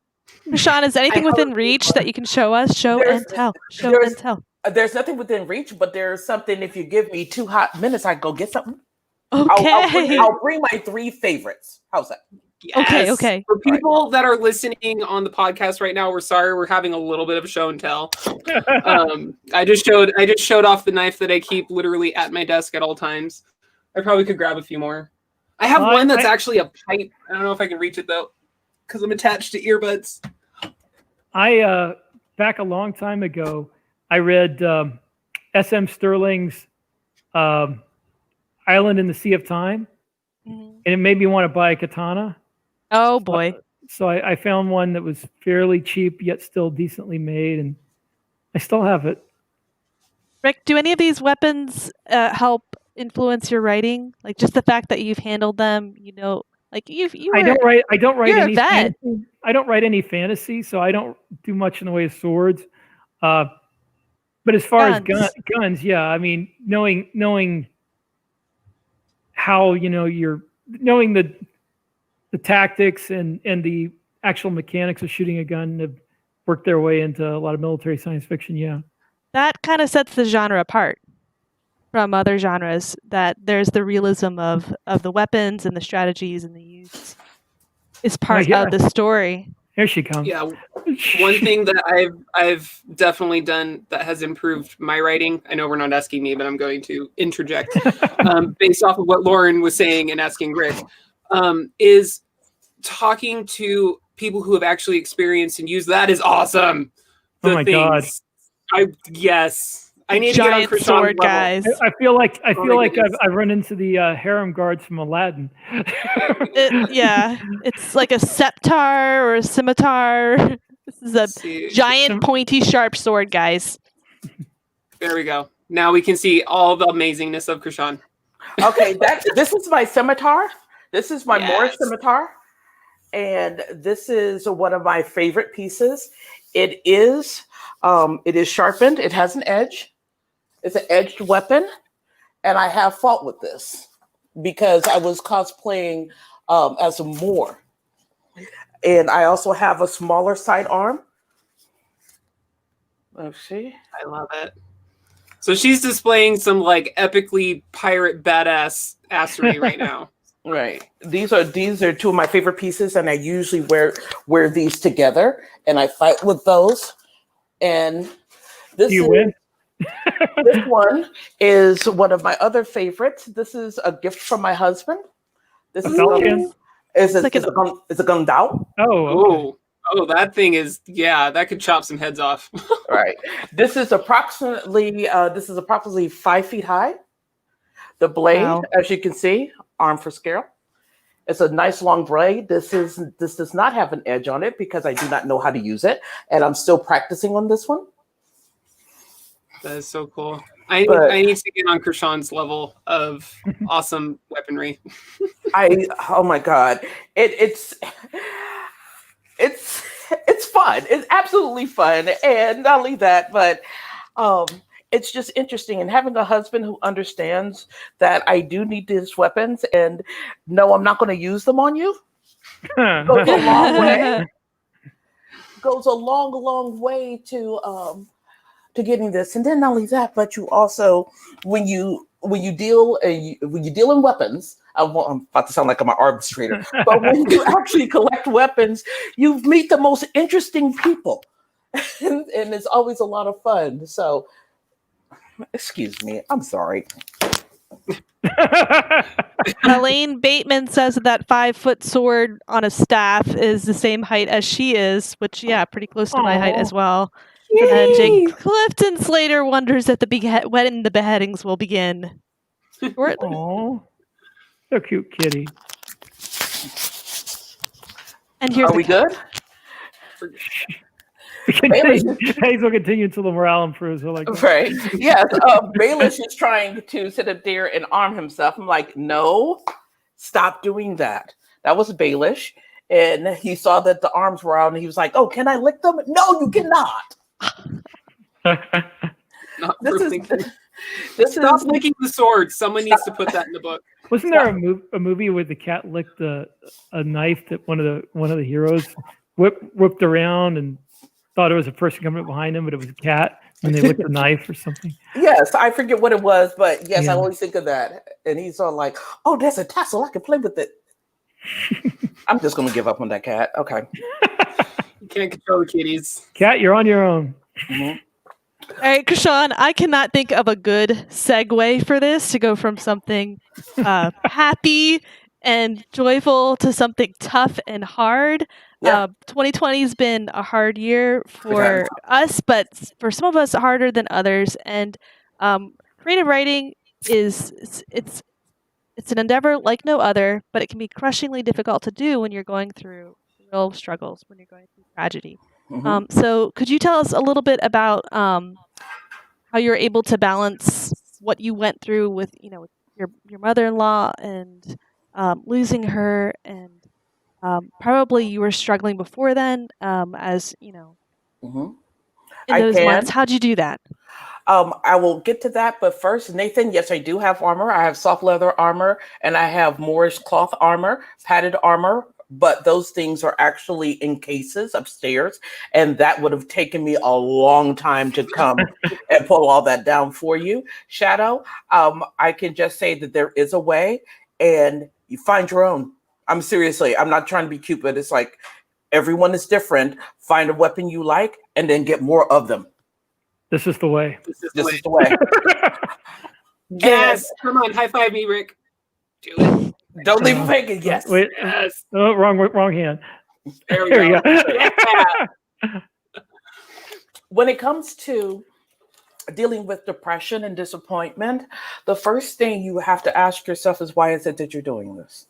Krishan, is anything I within hope- reach that you can show us? Show There's- and tell. Show there's- and tell. There's nothing within reach, but there's something. If you give me 2 hot minutes, I can go get something. Okay. I'll bring my 3 favorites. How's that? Yes. Okay. For people that are listening on the podcast right now, we're sorry we're having a little bit of show and tell. I just showed off the knife that I keep literally at my desk at all times. I probably could grab a few more. I have one that's actually a pipe. I don't know if I can reach it though, because I'm attached to earbuds. I back a long time ago, I read S.M. Sterling's Island in the Sea of Time, and it made me want to buy a katana. Oh boy. So I found one that was fairly cheap yet still decently made, and I still have it. Rick, do any of these weapons help influence your writing? Like just the fact that you've handled them, like you were, I don't write you're a any vet. fantasy. I don't write any fantasy, so I don't do much in the way of swords. But as far as guns, yeah, I mean, knowing how you're knowing the tactics and the actual mechanics of shooting a gun have worked their way into a lot of military science fiction. Yeah, that kind of sets the genre apart from other genres, that there's the realism of the weapons and the strategies and the use is part of the story. Here she comes. Yeah, one thing that I've definitely done that has improved my writing, I know we're not asking me, but I'm going to interject based off of what Lauren was saying and asking Rick, is talking to people who have actually experienced and used that is awesome. Oh my God. I need to get on Giant Krishan's sword, level. guys. I feel like goodness. I've run into the harem guards from Aladdin. Yeah, it's like a scepter or a scimitar. This is a Let's see. giant, pointy, sharp sword, guys. There we go. Now we can see all the amazingness of Krishan. Okay, this is my scimitar. This is my Moorish Yes. scimitar. And this is one of my favorite pieces. It is sharpened. It has an edge. It's an edged weapon. And I have fought with this because I was cosplaying as a Moor. And I also have a smaller sidearm. Let's see. I love it. So she's displaying some like epically pirate badass assery right now. Right. These are two of my favorite pieces, and I usually wear these together, and I fight with those. And this win? This one is one of my other favorites. This is a gift from my husband. This is it's a gundao. Oh, okay. Oh, that thing is that could chop some heads off. Right. This is approximately 5 feet high. The blade, as you can see, arm for scale. It's a nice long blade. This does not have an edge on it because I do not know how to use it, and I'm still practicing on this one. That is so cool. I need to get on Krishan's level of awesome weaponry. Oh my God, it's fun. It's absolutely fun, and not only that, but it's just interesting. And having a husband who understands that I do need these weapons, and no, I'm not going to use them on you, goes a long way. Goes a long way to getting this. And then not only that, but you also when you deal in weapons. I'm about to sound like I'm an arbitrator, but when you actually collect weapons, you meet the most interesting people, and it's always a lot of fun. So, excuse me, I'm sorry. Elaine Bateman says that 5-foot sword on a staff is the same height as she is, which pretty close to my height as well. And then Jake Clifton Slater wonders if when the beheadings will begin. Oh. So cute, kitty. And here's Are we good? Hayes will continue until the morale improves. Right. Yes. Baelish is trying to sit up there and arm himself. I'm like, no, stop doing that. That was Baelish. And he saw that the arms were out and he was like, oh, can I lick them? No, you cannot. Stop licking the sword. Someone needs to put that in the book. Wasn't there a movie where the cat licked a knife that one of the heroes whipped around and thought it was a person coming up behind him, but it was a cat, and they licked the knife or something? Yes, I forget what it was, but yes, I always think of that. And he's all like, oh, there's a tassel. I can play with it. I'm just going to give up on that cat. Okay. You can't control the kitties. Cat, you're on your own. Mm-hmm. All right, Krishan, I cannot think of a good segue for this to go from something happy and joyful to something tough and hard. 2020 has been a hard year for us, but for some of us, harder than others. And creative writing it's an endeavor like no other, but it can be crushingly difficult to do when you're going through real struggles, when you're going through tragedy. Mm-hmm. So could you tell us a little bit about how you're able to balance what you went through with your mother-in-law and losing her, and probably you were struggling before then, as you know, mm-hmm. in those months. How'd you do that? I will get to that, but first, Nathan, yes, I do have armor. I have soft leather armor, and I have Moorish cloth armor, padded armor, but those things are actually in cases upstairs, and that would have taken me a long time to come and pull all that down for you. Shadow, I can just say that there is a way, and you find your own. I'm not trying to be cute, but it's like everyone is different. Find a weapon you like, and then get more of them. This is the way. This is the way. Yes. Come on, high five me, Rick. Do it. Don't leave a bacon. Yes. Wait. Yes. Oh, wrong hand. There we There go. you go. when it comes to dealing with depression and disappointment, the first thing you have to ask yourself is, why is it that you're doing this?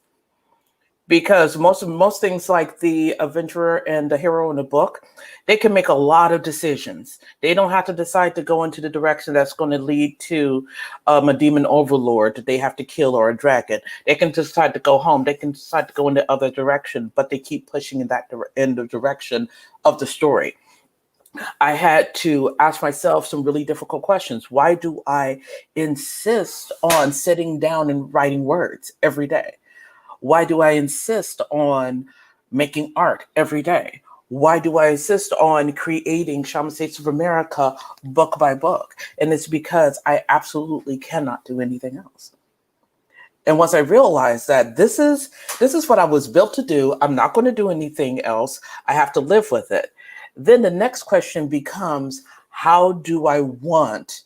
Because most things, like the adventurer and the hero in the book, they can make a lot of decisions. They don't have to decide to go into the direction that's going to lead to a demon overlord that they have to kill, or a dragon. They can decide to go home. They can decide to go in the other direction, but they keep pushing in the direction of the story. I had to ask myself some really difficult questions. Why do I insist on sitting down and writing words every day? Why do I insist on making art every day? Why do I insist on creating Shaman States of America book by book? And it's because I absolutely cannot do anything else. And once I realized that this is what I was built to do, I'm not going to do anything else. I have to live with it. Then the next question becomes, how do I want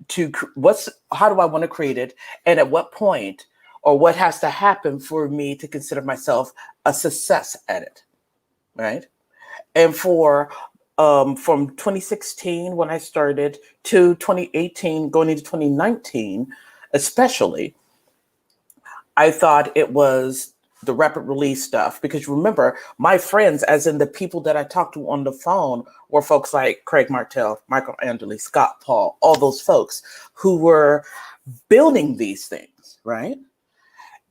to create it? And at what point, or what has to happen for me to consider myself a success at it, right? And from 2016, when I started, to 2018, going into 2019, especially, I thought it was the rapid release stuff. Because remember, my friends, as in the people that I talked to on the phone, were folks like Craig Martell, Michael Anderle, Scott Paul, all those folks who were building these things, right?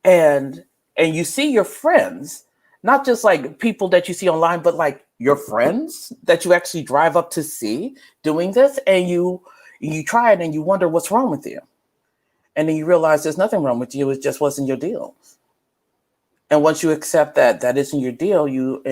And you see your friends, not just like people that you see online, but like your friends that you actually drive up to see doing this, and you try it and you wonder what's wrong with you. And then you realize there's nothing wrong with you, it just wasn't your deal. And once you accept that that isn't your deal, you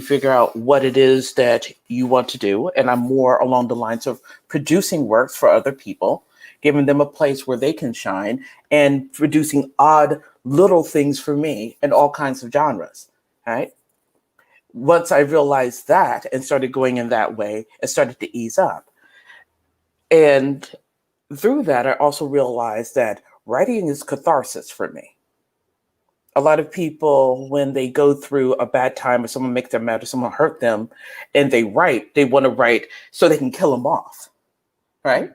figure out what it is that you want to do. And I'm more along the lines of producing works for other people, giving them a place where they can shine, and producing odd little things for me in all kinds of genres, right? Once I realized that and started going in that way, it started to ease up. And through that, I also realized that writing is catharsis for me. A lot of people, when they go through a bad time, or someone makes them mad, or someone hurt them, and they want to write so they can kill them off, right?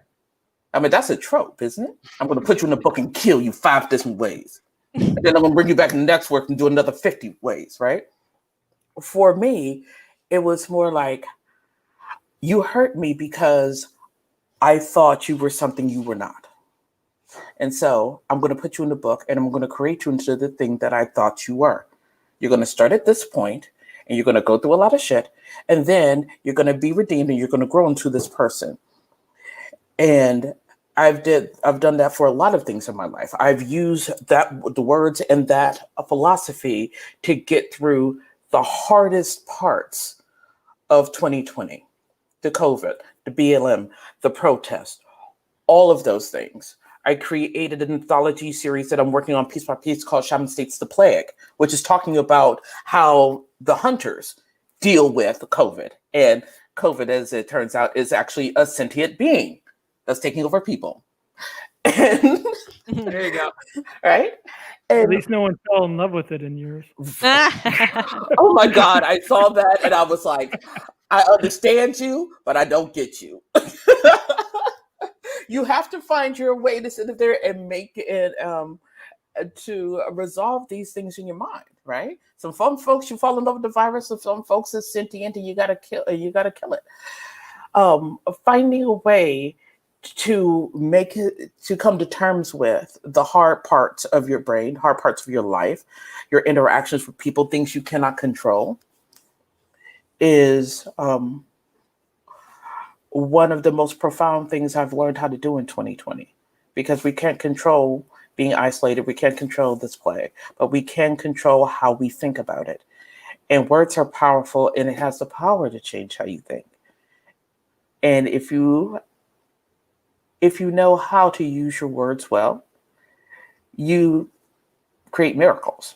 I mean, that's a trope, isn't it? I'm going to put you in a book and kill you 5 different ways. And then I'm going to bring you back in the next work and do another 50 ways, right? For me, it was more like, you hurt me because I thought you were something you were not. And so I'm going to put you in the book, and I'm going to create you into the thing that I thought you were. You're going to start at this point, and you're going to go through a lot of shit, and then you're going to be redeemed, and you're going to grow into this person. And I've done that for a lot of things in my life. I've used the words and that philosophy to get through the hardest parts of 2020, the COVID, the BLM, the protest, all of those things. I created an anthology series that I'm working on piece by piece called Shaman States the Plague, which is talking about how the hunters deal with COVID. And COVID, as it turns out, is actually a sentient being that's taking over people. And, there you go. Right? At And, least no one fell in love with it in yours. oh my God, I saw that and I was like, I understand you, but I don't get you. You have to find your way to sit there and make it to resolve these things in your mind, right? Some folks, you fall in love with the virus, and some folks is sentient and you gotta kill it. Finding a way to come to terms with the hard parts of your brain, hard parts of your life, your interactions with people, things you cannot control, is one of the most profound things I've learned how to do in 2020, because we can't control being isolated. We can't control this plague, but we can control how we think about it. And words are powerful, and it has the power to change how you think. And if you know how to use your words well, you create miracles.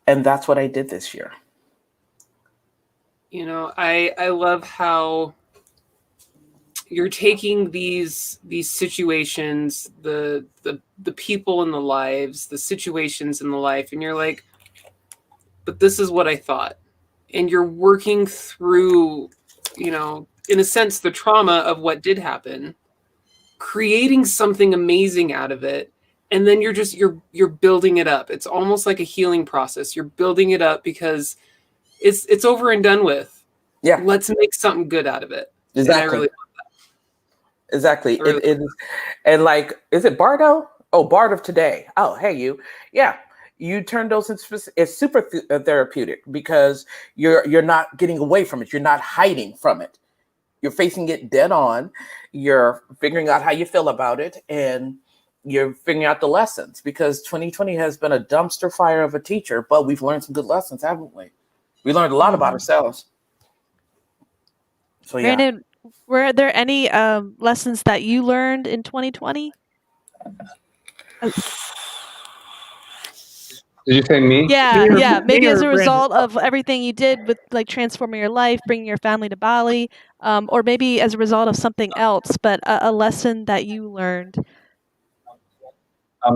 And that's what I did this year. You know, I love how you're taking these situations, the people in the lives, the situations in the life, and you're like, but this is what I thought. And you're working through, you know, in a sense, the trauma of what did happen, creating something amazing out of it, and then you're building it up. It's almost like a healing process. You're building it up because it's over and done with. Yeah, Let's make something good out of it. exactly. And I really Exactly. I really It is, and like, is it Bardo? Oh, Bard of today. Oh, hey, you. Yeah, you turn those into it's super therapeutic because you're not getting away from it. You're not hiding from it. You're facing it dead on. You're figuring out how you feel about it, and you're figuring out the lessons. Because 2020 has been a dumpster fire of a teacher, but we've learned some good lessons, haven't we? We learned a lot about ourselves. So yeah. Brandon, were there any lessons that you learned in 2020? Did you say me? Yeah, Me or- yeah. me Maybe as or a Brandon? result of everything you did with like transforming your life, bringing your family to Bali, or maybe as a result of something else, but a lesson that you learned.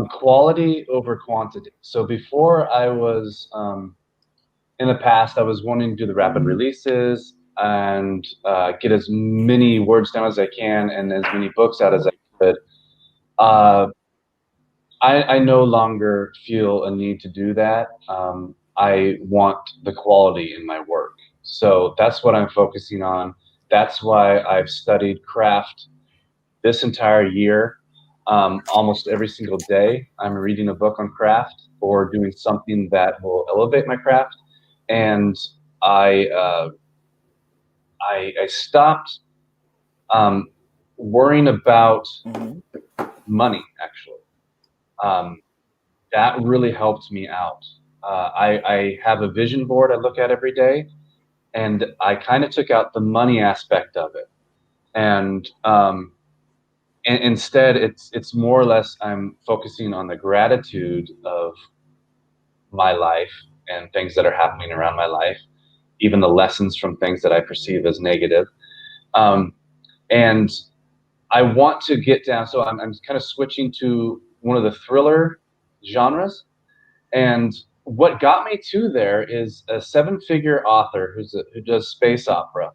Quality over quantity. So before I was in the past, I was wanting to do the rapid releases and get as many words down as I can and as many books out as I could. I no longer feel a need to do that. I want the quality in my work. So that's what I'm focusing on. That's why I've studied craft this entire year. Almost every single day, I'm reading a book on craft or doing something that will elevate my craft. And I stopped worrying about Mhm. money. Actually, that really helped me out. I have a vision board I look at every day, and I kind of took out the money aspect of it, and instead it's more or less I'm focusing on the gratitude of my life and things that are happening around my life, even the lessons from things that I perceive as negative. And I want to get down, so I'm kind of switching to one of the thriller genres. And what got me to there is a seven-figure author who does space opera. I'm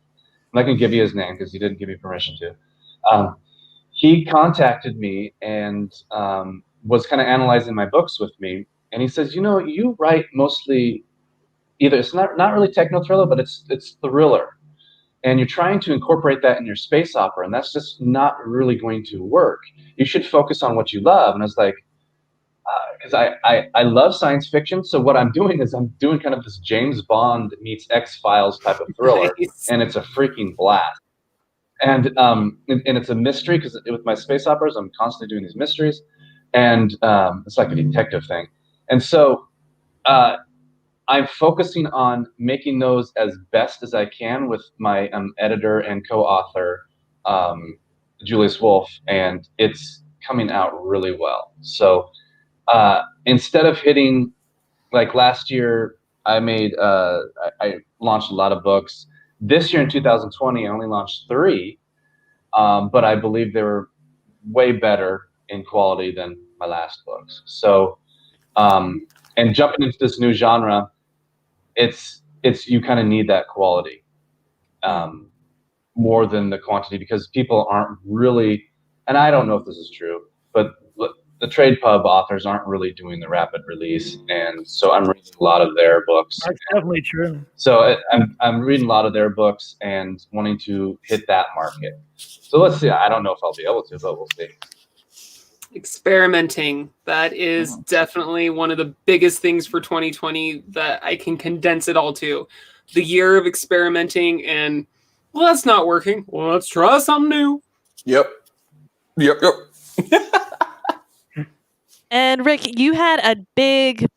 not going to give you his name because he didn't give me permission to. He contacted me and was kind of analyzing my books with me. And he says, you write mostly either it's not really techno thriller, but it's thriller. And you're trying to incorporate that in your space opera, and that's just not really going to work. You should focus on what you love. And I was like, because I love science fiction. So what I'm doing is I'm doing kind of this James Bond meets X-Files type of thriller, nice. and it's a freaking blast. And it's a mystery because with my space operas, I'm constantly doing these mysteries, and it's like a detective thing. And so I'm focusing on making those as best as I can with my editor and co-author, Julius Wolf, and it's coming out really well. So instead of hitting, like last year, I launched a lot of books. This year in 2020, I only launched 3, but I believe they were way better in quality than my last books. So, and jumping into this new genre, it's you kind of need that quality more than the quantity because people aren't really, and I don't know if this is true, but the trade pub authors aren't really doing the rapid release, and so I'm reading a lot of their books. That's definitely true. So I'm reading a lot of their books and wanting to hit that market. So let's see. I don't know if I'll be able to, but we'll see. Experimenting. That is definitely one of the biggest things for 2020 that I can condense it all to. The year of experimenting and, well, that's not working. Well, let's try something new. Yep. And Rick, you had a big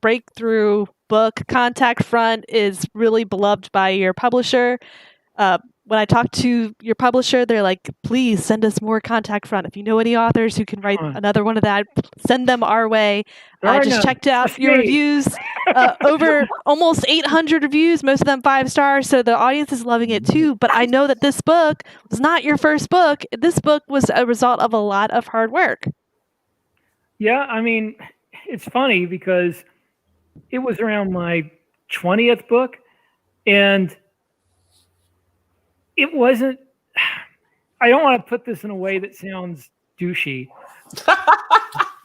breakthrough book. Contact Front is really beloved by your publisher. When I talked to your publisher, they're like, please send us more Contact Front. If you know any authors who can write another one of that, send them our way. I just checked out your reviews. Over almost 800 reviews, most of them 5 stars. So the audience is loving it too. But I know that this book was not your first book. This book was a result of a lot of hard work. Yeah, I mean, it's funny because it was around my 20th book, and it wasn't. I don't want to put this in a way that sounds douchey,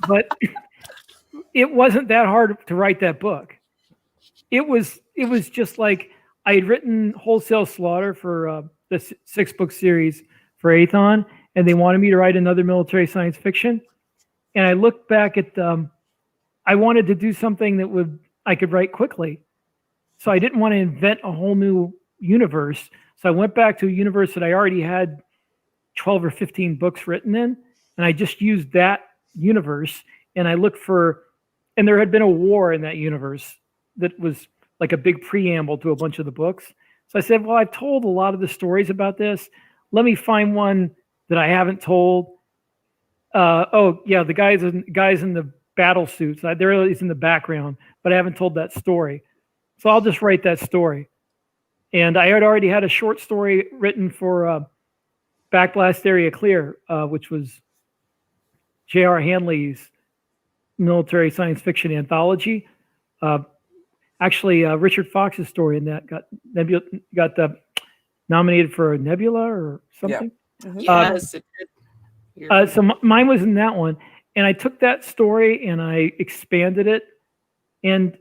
but it wasn't that hard to write that book. It was just like I had written Wholesale Slaughter for the 6-book series for Aethon, and they wanted me to write another military science fiction. And I looked back at I wanted to do something that I could write quickly. So I didn't want to invent a whole new universe. So I went back to a universe that I already had 12 or 15 books written in, and I just used that universe. And I looked and there had been a war in that universe that was like a big preamble to a bunch of the books. So I said, well, I've told a lot of the stories about this. Let me find one that I haven't told. The guys in the battle suits. They're at least in the background, but I haven't told that story. So I'll just write that story. And I had already had a short story written for Backblast Area Clear, which was J.R. Handley's military science fiction anthology. Richard Fox's story in that got nominated for a Nebula or something. Yeah. Yes, it did. So mine was in that one, and I took that story and I expanded it, and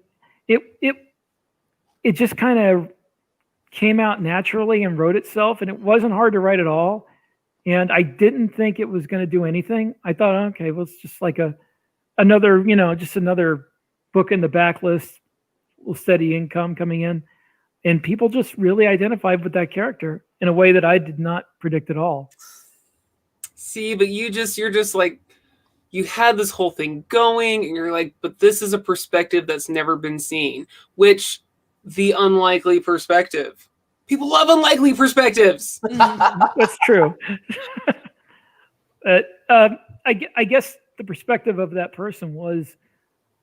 it just kind of came out naturally and wrote itself, and it wasn't hard to write at all. And I didn't think it was going to do anything. I thought, okay, well, it's just like another book in the backlist, little steady income coming in. And people just really identified with that character in a way that I did not predict at all. See, but you're just like, you had this whole thing going, and you're like, but this is a perspective that's never been seen, which the unlikely perspective. People love unlikely perspectives. That's true. I guess the perspective of that person was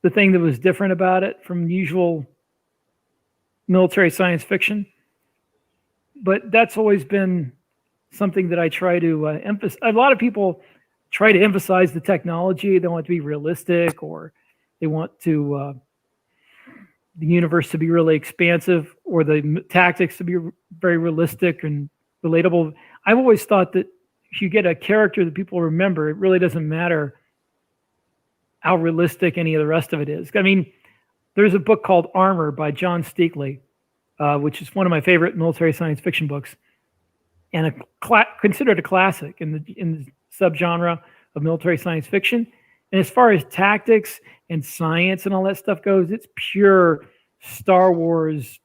the thing that was different about it from usual military science fiction. But that's always been something that I try to emphasize. A lot of people try to emphasize the technology. They want it to be realistic, or they want the universe to be really expansive, or the tactics to be very realistic and relatable. I've always thought that if you get a character that people remember, it really doesn't matter how realistic any of the rest of it is. I mean, there's a book called Armor by John Steakley, which is one of my favorite military science fiction books, and considered a classic in the subgenre of military science fiction. And as far as tactics and science and all that stuff goes, it's pure Star Wars,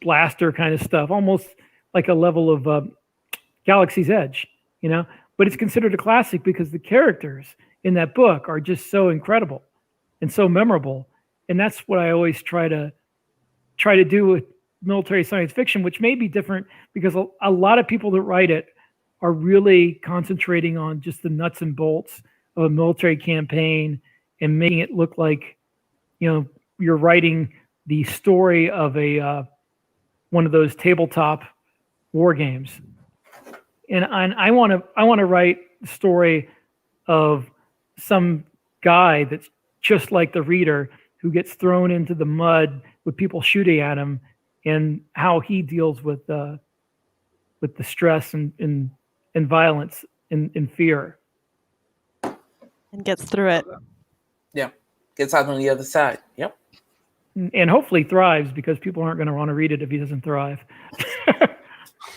blaster kind of stuff, almost like a level of Galaxy's Edge, But it's considered a classic because the characters in that book are just so incredible and so memorable. And that's what I always try to do with military science fiction, which may be different because a lot of people that write it are really concentrating on just the nuts and bolts of a military campaign and making it look like, you're writing the story of one of those tabletop war games. And I want to write the story of some guy that's just like the reader, who gets thrown into the mud with people shooting at him, and how he deals with the stress and violence and fear. And gets through it. Yeah. Gets out on the other side. Yep. And hopefully thrives, because people aren't going to want to read it if he doesn't thrive.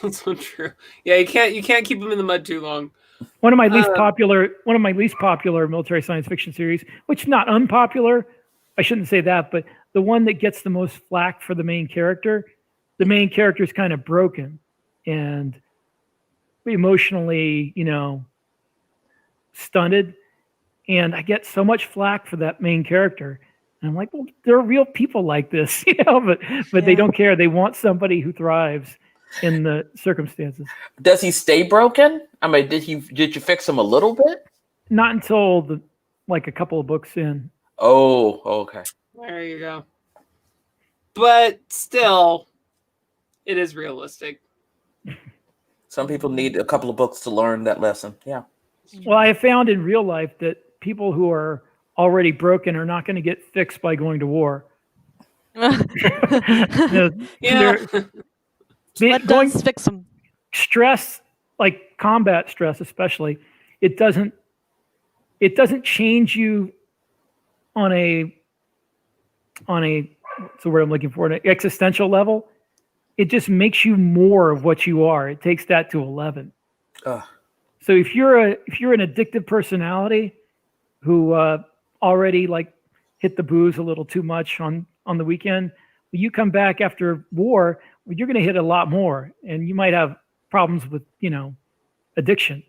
That's so true. Yeah, you can't keep him in the mud too long. One of my least popular military science fiction series, which not unpopular, I shouldn't say that, but the one that gets the most flack for the main character is kind of broken and emotionally, stunted. And I get so much flack for that main character. And I'm like, well, there are real people like this, but they don't care. They want somebody who thrives in the circumstances. Does he stay broken? I mean, did you fix him a little bit? Not until a couple of books in. Oh, okay. There you go. But still, it is realistic. Some people need a couple of books to learn that lesson. Yeah. Well, I have found in real life that people who are already broken are not going to get fixed by going to war. Yeah. What does fix them? Stress, like combat stress especially, it doesn't change you on a what's the word I'm looking for, an existential level. It just makes you more of what you are. It takes that to 11. So if you're an addictive personality who already like hit the booze a little too much on the weekend, when you come back after war, you're going to hit a lot more, and you might have problems with addiction.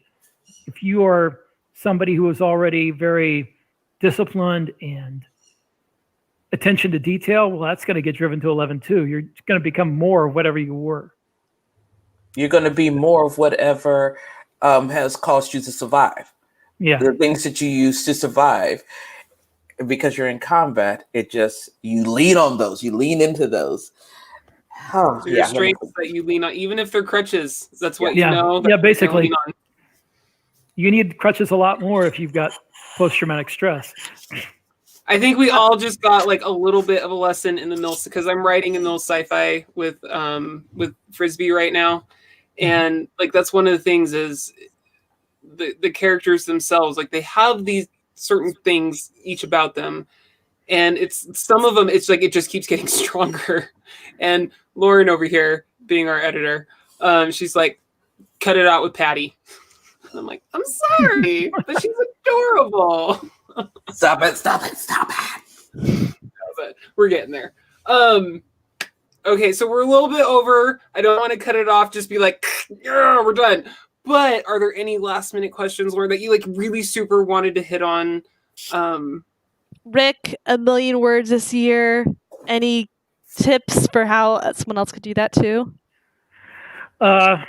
If you are somebody who is already very disciplined and attention to detail, well, that's going to get driven to 11 too. You're going to become more of whatever you were. You're going to be more of whatever has caused you to survive. Yeah. The things that you use to survive, because you're in combat, you lean on those. You lean into those. So your strengths that you lean on, even if they're crutches, that's what you know. Yeah, basically. You need crutches a lot more if you've got post-traumatic stress. I think we all just got like a little bit of a lesson in the middle, because I'm writing in middle sci-fi with Frisbee right now, and like that's one of the things is the characters themselves, like they have these certain things each about them, and it's some of them it's like it just keeps getting stronger. And Lauren over here, being our editor, she's like, cut it out with Patty. And I'm like, I'm sorry, but she's adorable. Stop it. But we're getting there. Okay, so we're a little bit over. I don't want to cut it off, just be like, yeah, we're done. But are there any last minute questions, Lauren, that you like really super wanted to hit on? Rick, 1 million words this year. Any tips for how someone else could do that too? Have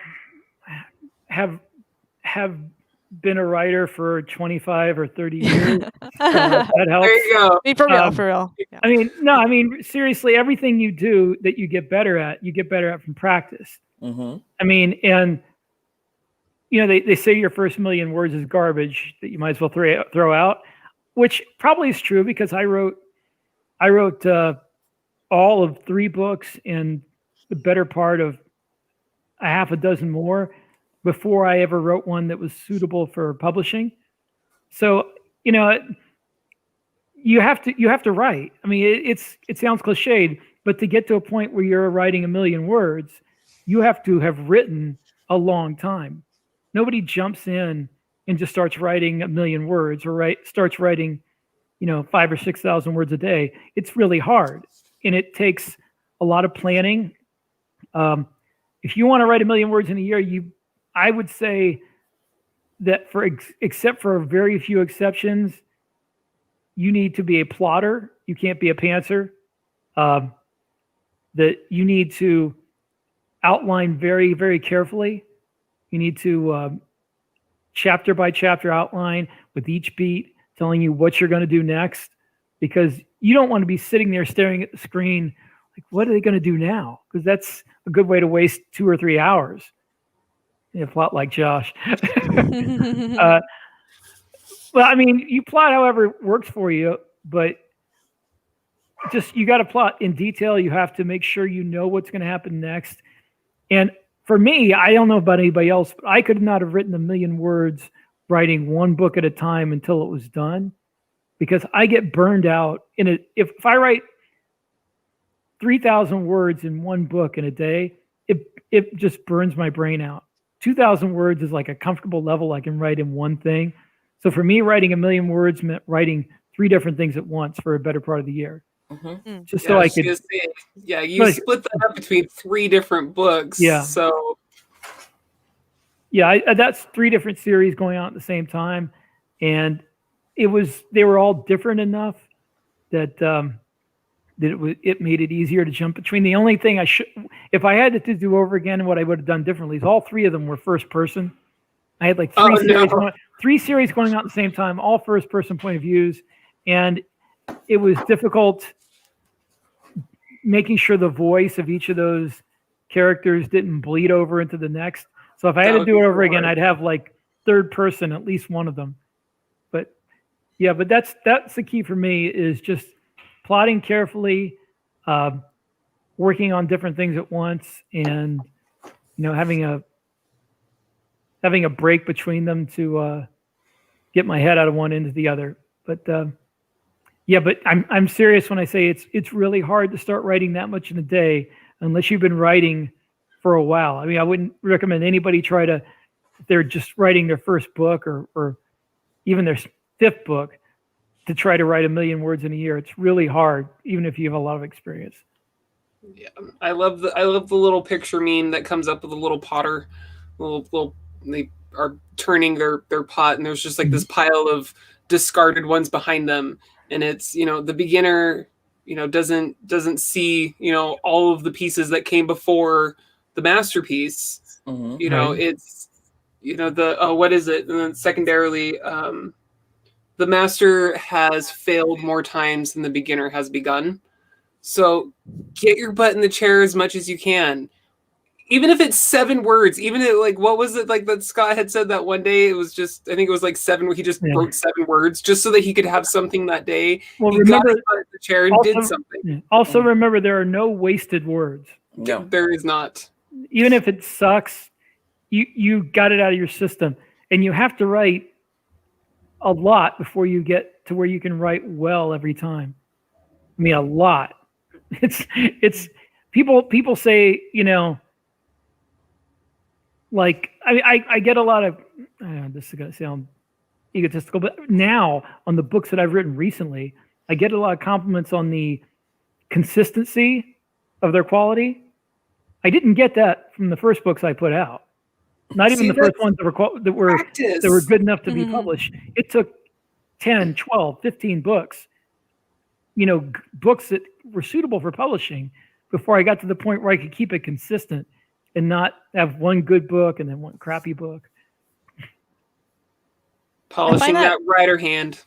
been a writer for 25 or 30 years. That helps. There you go. For real. Yeah. I mean, seriously, everything you do that you get better at from practice. Mm-hmm. I mean, and they say your first 1 million words is garbage that you might as well throw out, which probably is true, because I wrote all of 3 books and the better part of a half a dozen more before I ever wrote one that was suitable for publishing. So, you have to write. I mean, it sounds cliched, but to get to a point where you're writing 1 million words, you have to have written a long time. Nobody jumps in and just starts writing 1 million words or starts writing, 5,000 or 6,000 words a day. It's really hard, and it takes a lot of planning. If you want to write 1 million words in a year, I would say that except for very few exceptions, you need to be a plotter. You can't be a pantser. That you need to outline very, very carefully. You need to chapter by chapter outline with each beat telling you what you're going to do next, because you don't want to be sitting there staring at the screen like, what are they going to do now? Because that's a good way to waste 2 or 3 hours. A plot like Josh. Well, I mean, you plot however works for you, but you got to plot in detail. You have to make sure you know what's going to happen next. And for me, I don't know about anybody else, but I could not have written 1 million words writing 1 book at a time until it was done, because I get burned out. If I write 3,000 words in 1 book in a day, it just burns my brain out. 2,000 words is like a comfortable level I can write in 1 thing. So for me, writing 1 million words meant writing 3 different things at once for a better part of the year. Mm-hmm. So I could. You split that up between 3 different books. Yeah. So. Yeah, that's 3 different series going on at the same time, and they were all different enough that it made it easier to jump between. The only thing if I had to do over again, what I would have done differently is all 3 of them were first person. I had like 3 series going on at the same time, all first person point of views, and it was difficult making sure the voice of each of those characters didn't bleed over into the next. So if I had to do it over again, I'd have like third person, at least one of them. But that's the key for me, is just plotting carefully, working on different things at once, and having a break between them to get my head out of one into the other. But yeah, but I'm serious when I say it's really hard to start writing that much in a day unless you've been writing for a while. I mean, I wouldn't recommend anybody try to, if they're just writing their first book or even their fifth book, to try to write 1 million words in a year. It's really hard, even if you have a lot of experience. Yeah, I love the little picture meme that comes up with a little potter, little they are turning their pot, and there's just like this pile of discarded ones behind them, and it's the beginner doesn't see all of the pieces that came before the masterpiece. Right. It's the what is it, and then secondarily, the master has failed more times than the beginner has begun. So get your butt in the chair as much as you can. Even if it's 7 words, even if, like, what was it like that Scott had said that one day? It was just, I think it was like 7, where he just wrote 7 words just so that he could have something that day. Well, he remember, got his butt in the chair and did something. Also, remember, there are no wasted words. No. There is not. Even if it sucks, you got it out of your system. And you have to write a lot before you get to where you can write well every time. I mean, a lot. It's people say, like, I get a lot of, this is going to sound egotistical, but now on the books that I've written recently, I get a lot of compliments on the consistency of their quality. I didn't get that from the first books I put out. Not even the first ones that were good enough to be published. It took 10, 12, 15 books, books that were suitable for publishing before I got to the point where I could keep it consistent and not have one good book and then one crappy book. Polishing that writer hand.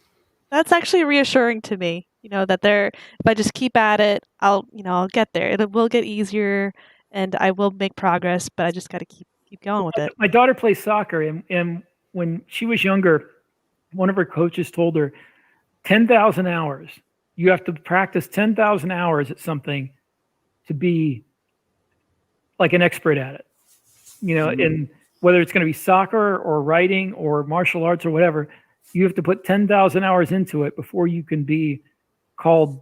That's actually reassuring to me, that if I just keep at it, I'll get there. It will get easier and I will make progress, but I just got to keep going with it. My daughter plays soccer, and when she was younger, one of her coaches told her 10,000 hours. You have to practice 10,000 hours at something to be like an expert at it. And whether it's going to be soccer or writing or martial arts or whatever, you have to put 10,000 hours into it before you can be called,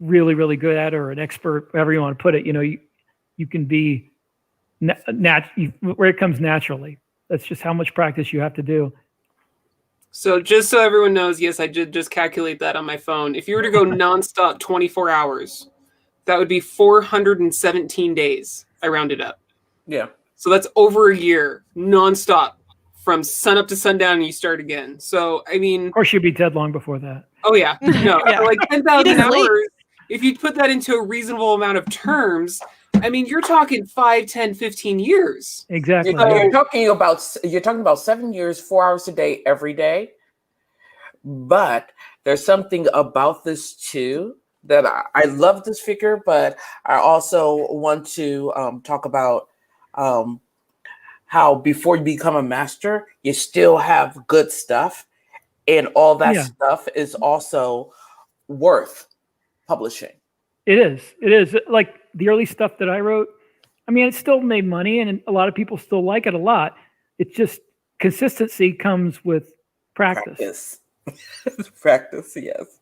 really, really good at it, or an expert, whatever you want to put it. You can be where it comes naturally. That's just how much practice you have to do. So just so everyone knows, yes, I did just calculate that on my phone. If you were to go nonstop 24 hours, that would be 417 days. I rounded up. Yeah. So that's over a year, nonstop, from sun up to sundown, and you start again. So, I mean... Of course, you'd be dead long before that. Oh, yeah. No, Yeah. like 10,000 hours, if you put that into a reasonable amount of terms, I mean, you're talking 5, 10, 15 years. Exactly. You're talking about 7 years, 4 hours a day, every day. But there's something about this too that I love this figure, but I also want to talk about how before you become a master, you still have good stuff, and all that stuff is also worth publishing. It is. It is. Like the early stuff that I wrote, I mean, it still made money, and a lot of people still like it a lot. It's just consistency comes with practice. Practice, yes.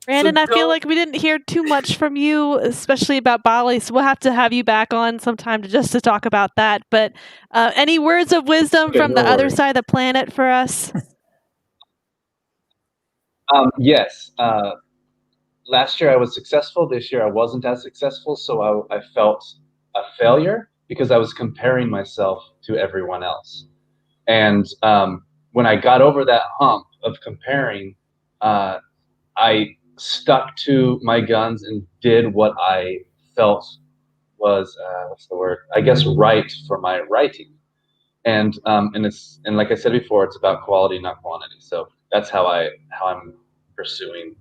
Brandon, I feel like we didn't hear too much from you, especially about Bali, so we'll have to have you back on sometime to talk about that. But any words of wisdom from the other side of the planet for us? Yes. Last year I was successful. This year I wasn't as successful, so I felt a failure because I was comparing myself to everyone else. And when I got over that hump of comparing, I stuck to my guns and did what I felt was I guess right for my writing. And like I said before, it's about quality, not quantity. So that's how I'm pursuing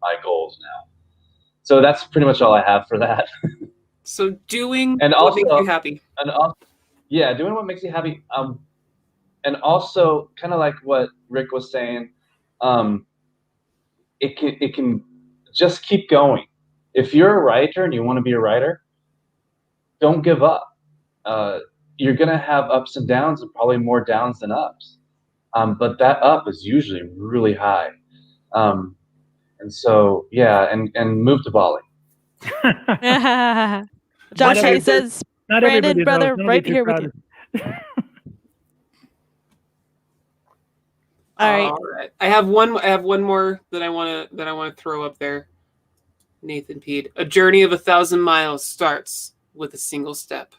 my goals now. So that's pretty much all I have for that. So doing and what also, makes you happy. And also, yeah, doing what makes you happy. And also, kind of like what Rick was saying, it can just keep going. If you're a writer and you want to be a writer, don't give up. You're going to have ups and downs, and probably more downs than ups. But that up is usually really high. And so, yeah, and move to Bali. Josh Not Hay every- says, Not Brandon, everybody brother, knows. Don't right be too here with proud you. of- All right. All right. I have one more that I want to throw up there. Nathan Pede. A journey of 1,000 miles starts with a single step.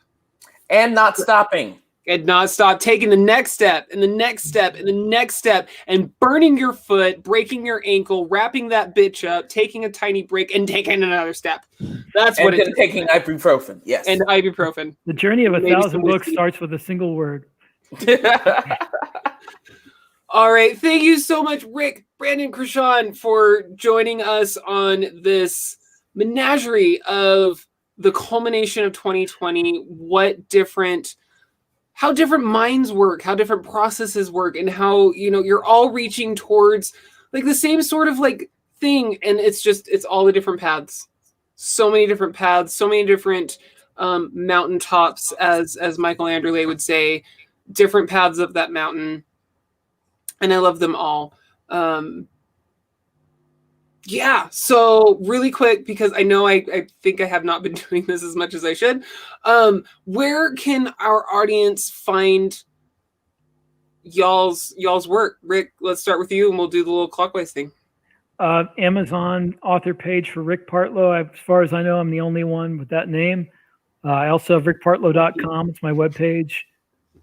And not stopping. And not stop, taking the next step and the next step and the next step, and burning your foot, breaking your ankle, wrapping that bitch up, taking a tiny break, and taking another step. That's what And it's then taking ibuprofen. Yes. and ibuprofen. The journey of Maybe 1,000 some books whiskey. starts with a single word. All right. Thank you so much, Rick, Brandon, Krishan, for joining us on this menagerie of the culmination of 2020. How different minds work, how different processes work, and how, you're all reaching towards like the same sort of like thing. And it's all the different paths. So many different paths, so many different mountaintops, as Michael Anderle would say, different paths of that mountain. And I love them all. Yeah, so really quick, because I know I think I have not been doing this as much as I should. Where can our audience find y'all's work? Rick, let's start with you, and we'll do the little clockwise thing. Amazon author page for Rick Partlow. As far as I know, I'm the only one with that name. I also have rickpartlow.com. It's my webpage.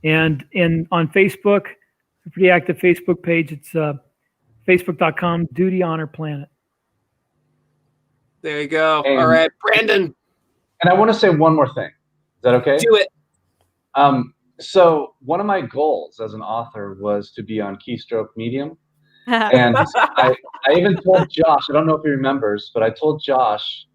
And on Facebook, a pretty active Facebook page. It's facebook.com, Duty Honor Planet. There you go. And- All right, Brandon, And I want to say one more thing. Is that okay? do it. So one of my goals as an author was to be on Keystroke Medium. And I even told Josh, I don't know if he remembers, but I told Josh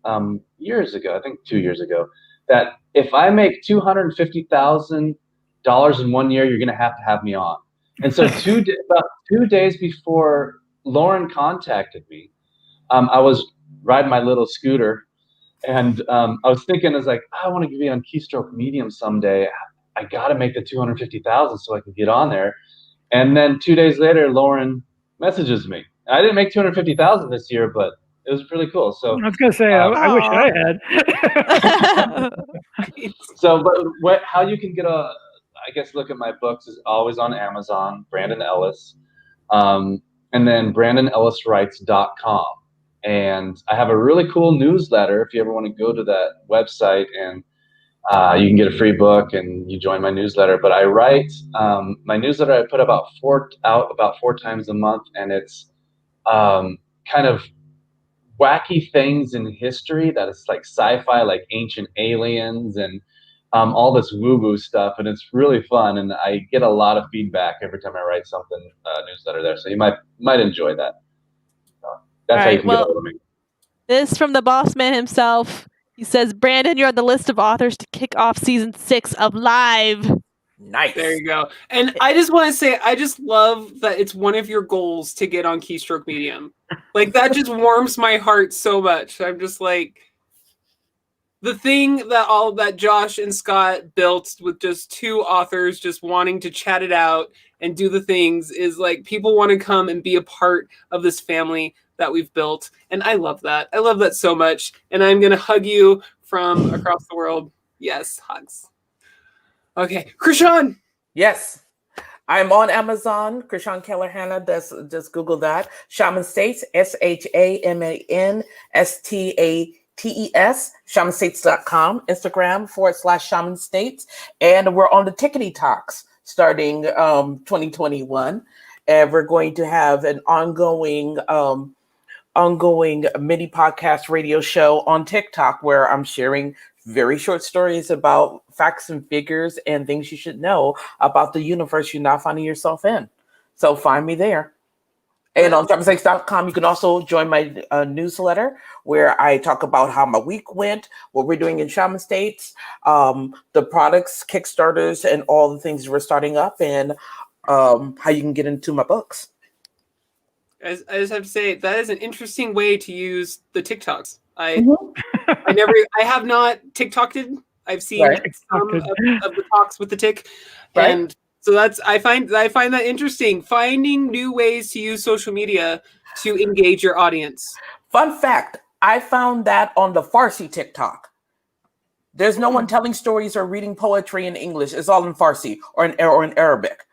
years ago, I think 2 years ago, that if I make $250,000 in 1 year, you're going to have me on. And so about 2 days before Lauren contacted me, I was riding my little scooter, and I was thinking, I was like, I want to be on Keystroke Medium someday. I got to make the 250,000 so I can get on there. And then 2 days later, Lauren messages me. I didn't make 250,000 this year, but it was pretty cool. So I was going to say, I wish I had. So, but how you can get I guess look at my books is always on Amazon, Brandon Ellis, and then BrandonEllisWrites.com. And I have a really cool newsletter if you ever want to go to that website, and you can get a free book and you join my newsletter. But I write my newsletter. I put about four times a month, and it's kind of wacky things in history that is like sci-fi, like ancient aliens and all this woo-woo stuff, and it's really fun. And I get a lot of feedback every time I write something newsletter there. So you might enjoy that. That's how you can get a hold of me. This from the boss man himself. He says, Brandon, you're on the list of authors to kick off season 6 of Live. Nice. There you go. And I just want to say, I just love that it's one of your goals to get on Keystroke Medium. Like, that just warms my heart so much. I'm just like, the thing that Josh and Scott built with just two authors just wanting to chat it out and do the things is like, people want to come and be a part of this family that we've built. And I love that. I love that so much. And I'm going to hug you from across the world. Yes, hugs. Okay, Krishan. Yes. I'm on Amazon. Krishan Keller Hannah. Just Google that. Shaman States, ShamanStates, ShamanStates.com, Instagram /Shaman States. And we're on the Tickety Talks starting 2021. And we're going to have an ongoing mini podcast radio show on TikTok where I'm sharing very short stories about facts and figures and things you should know about the universe you're now finding yourself in. So find me there. And on ShamanStates.com, you can also join my newsletter where I talk about how my week went, what we're doing in Shaman States, the products, Kickstarters, and all the things we're starting up, and how you can get into my books. I just have to say, that is an interesting way to use the TikToks. I have not TikToked I've seen Right. some of the talks with the tick, Right. and so I find that interesting. Finding new ways to use social media to engage your audience. Fun fact, I found that on the Farsi TikTok. There's no one telling stories or reading poetry in English. It's all in Farsi or in Arabic.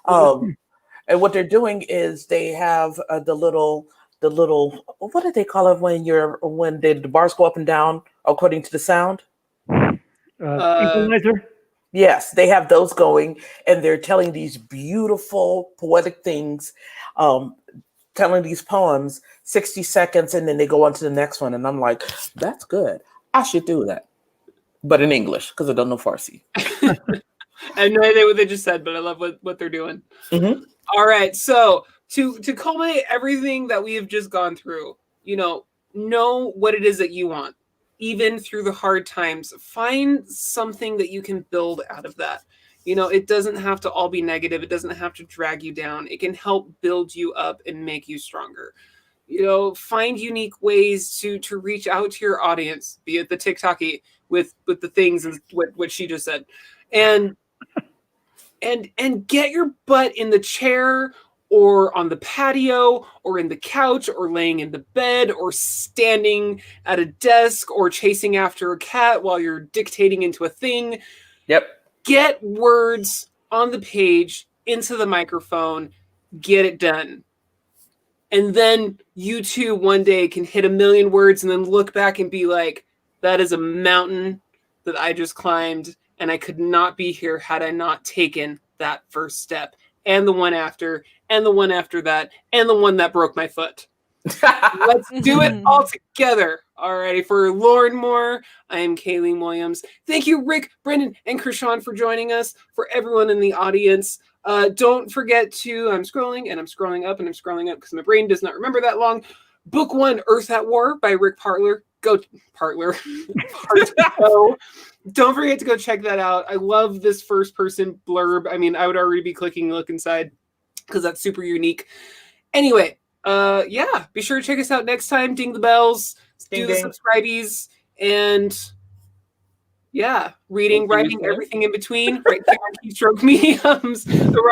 And what they're doing is they have the little what do they call it when the bars go up and down according to the sound? Equalizer. Yes, they have those going, and they're telling these beautiful poetic things, telling these poems 60 seconds, and then they go on to the next one. And I'm like, that's good. I should do that. But in English, because I don't know Farsi. I have no idea what they just said, but I love what they're doing. Mm-hmm. All right, so to culminate everything that we have just gone through, know what it is that you want. Even through the hard times, find something that you can build out of that. It doesn't have to all be negative. It doesn't have to drag you down. It can help build you up and make you stronger. Find unique ways to reach out to your audience, be it the TikToky with the things and what she just said, and get your butt in the chair or on the patio or in the couch or laying in the bed or standing at a desk or chasing after a cat while you're dictating into a thing. Yep. Get words on the page into the microphone. Get it done. And then you too one day can hit 1 million words and then look back and be like, that is a mountain that I just climbed, and I could not be here had I not taken that first step, and the one after, and the one after that, and the one that broke my foot. Let's do it all together. Alrighty, for Lauren Moore, I am Kayleen Williams. Thank you, Rick, Brendan, and Krishan for joining us. For everyone in the audience, don't forget to, I'm scrolling up because my brain does not remember that long. Book 1, Earth at War by Rick Partler. Don't forget to go check that out. I love this first person blurb. I mean, I would already be clicking look inside because that's super unique. Anyway, be sure to check us out next time. Ding the bells, do the subscribees, and reading, writing, everything in between. Right there on keystroke mediums. The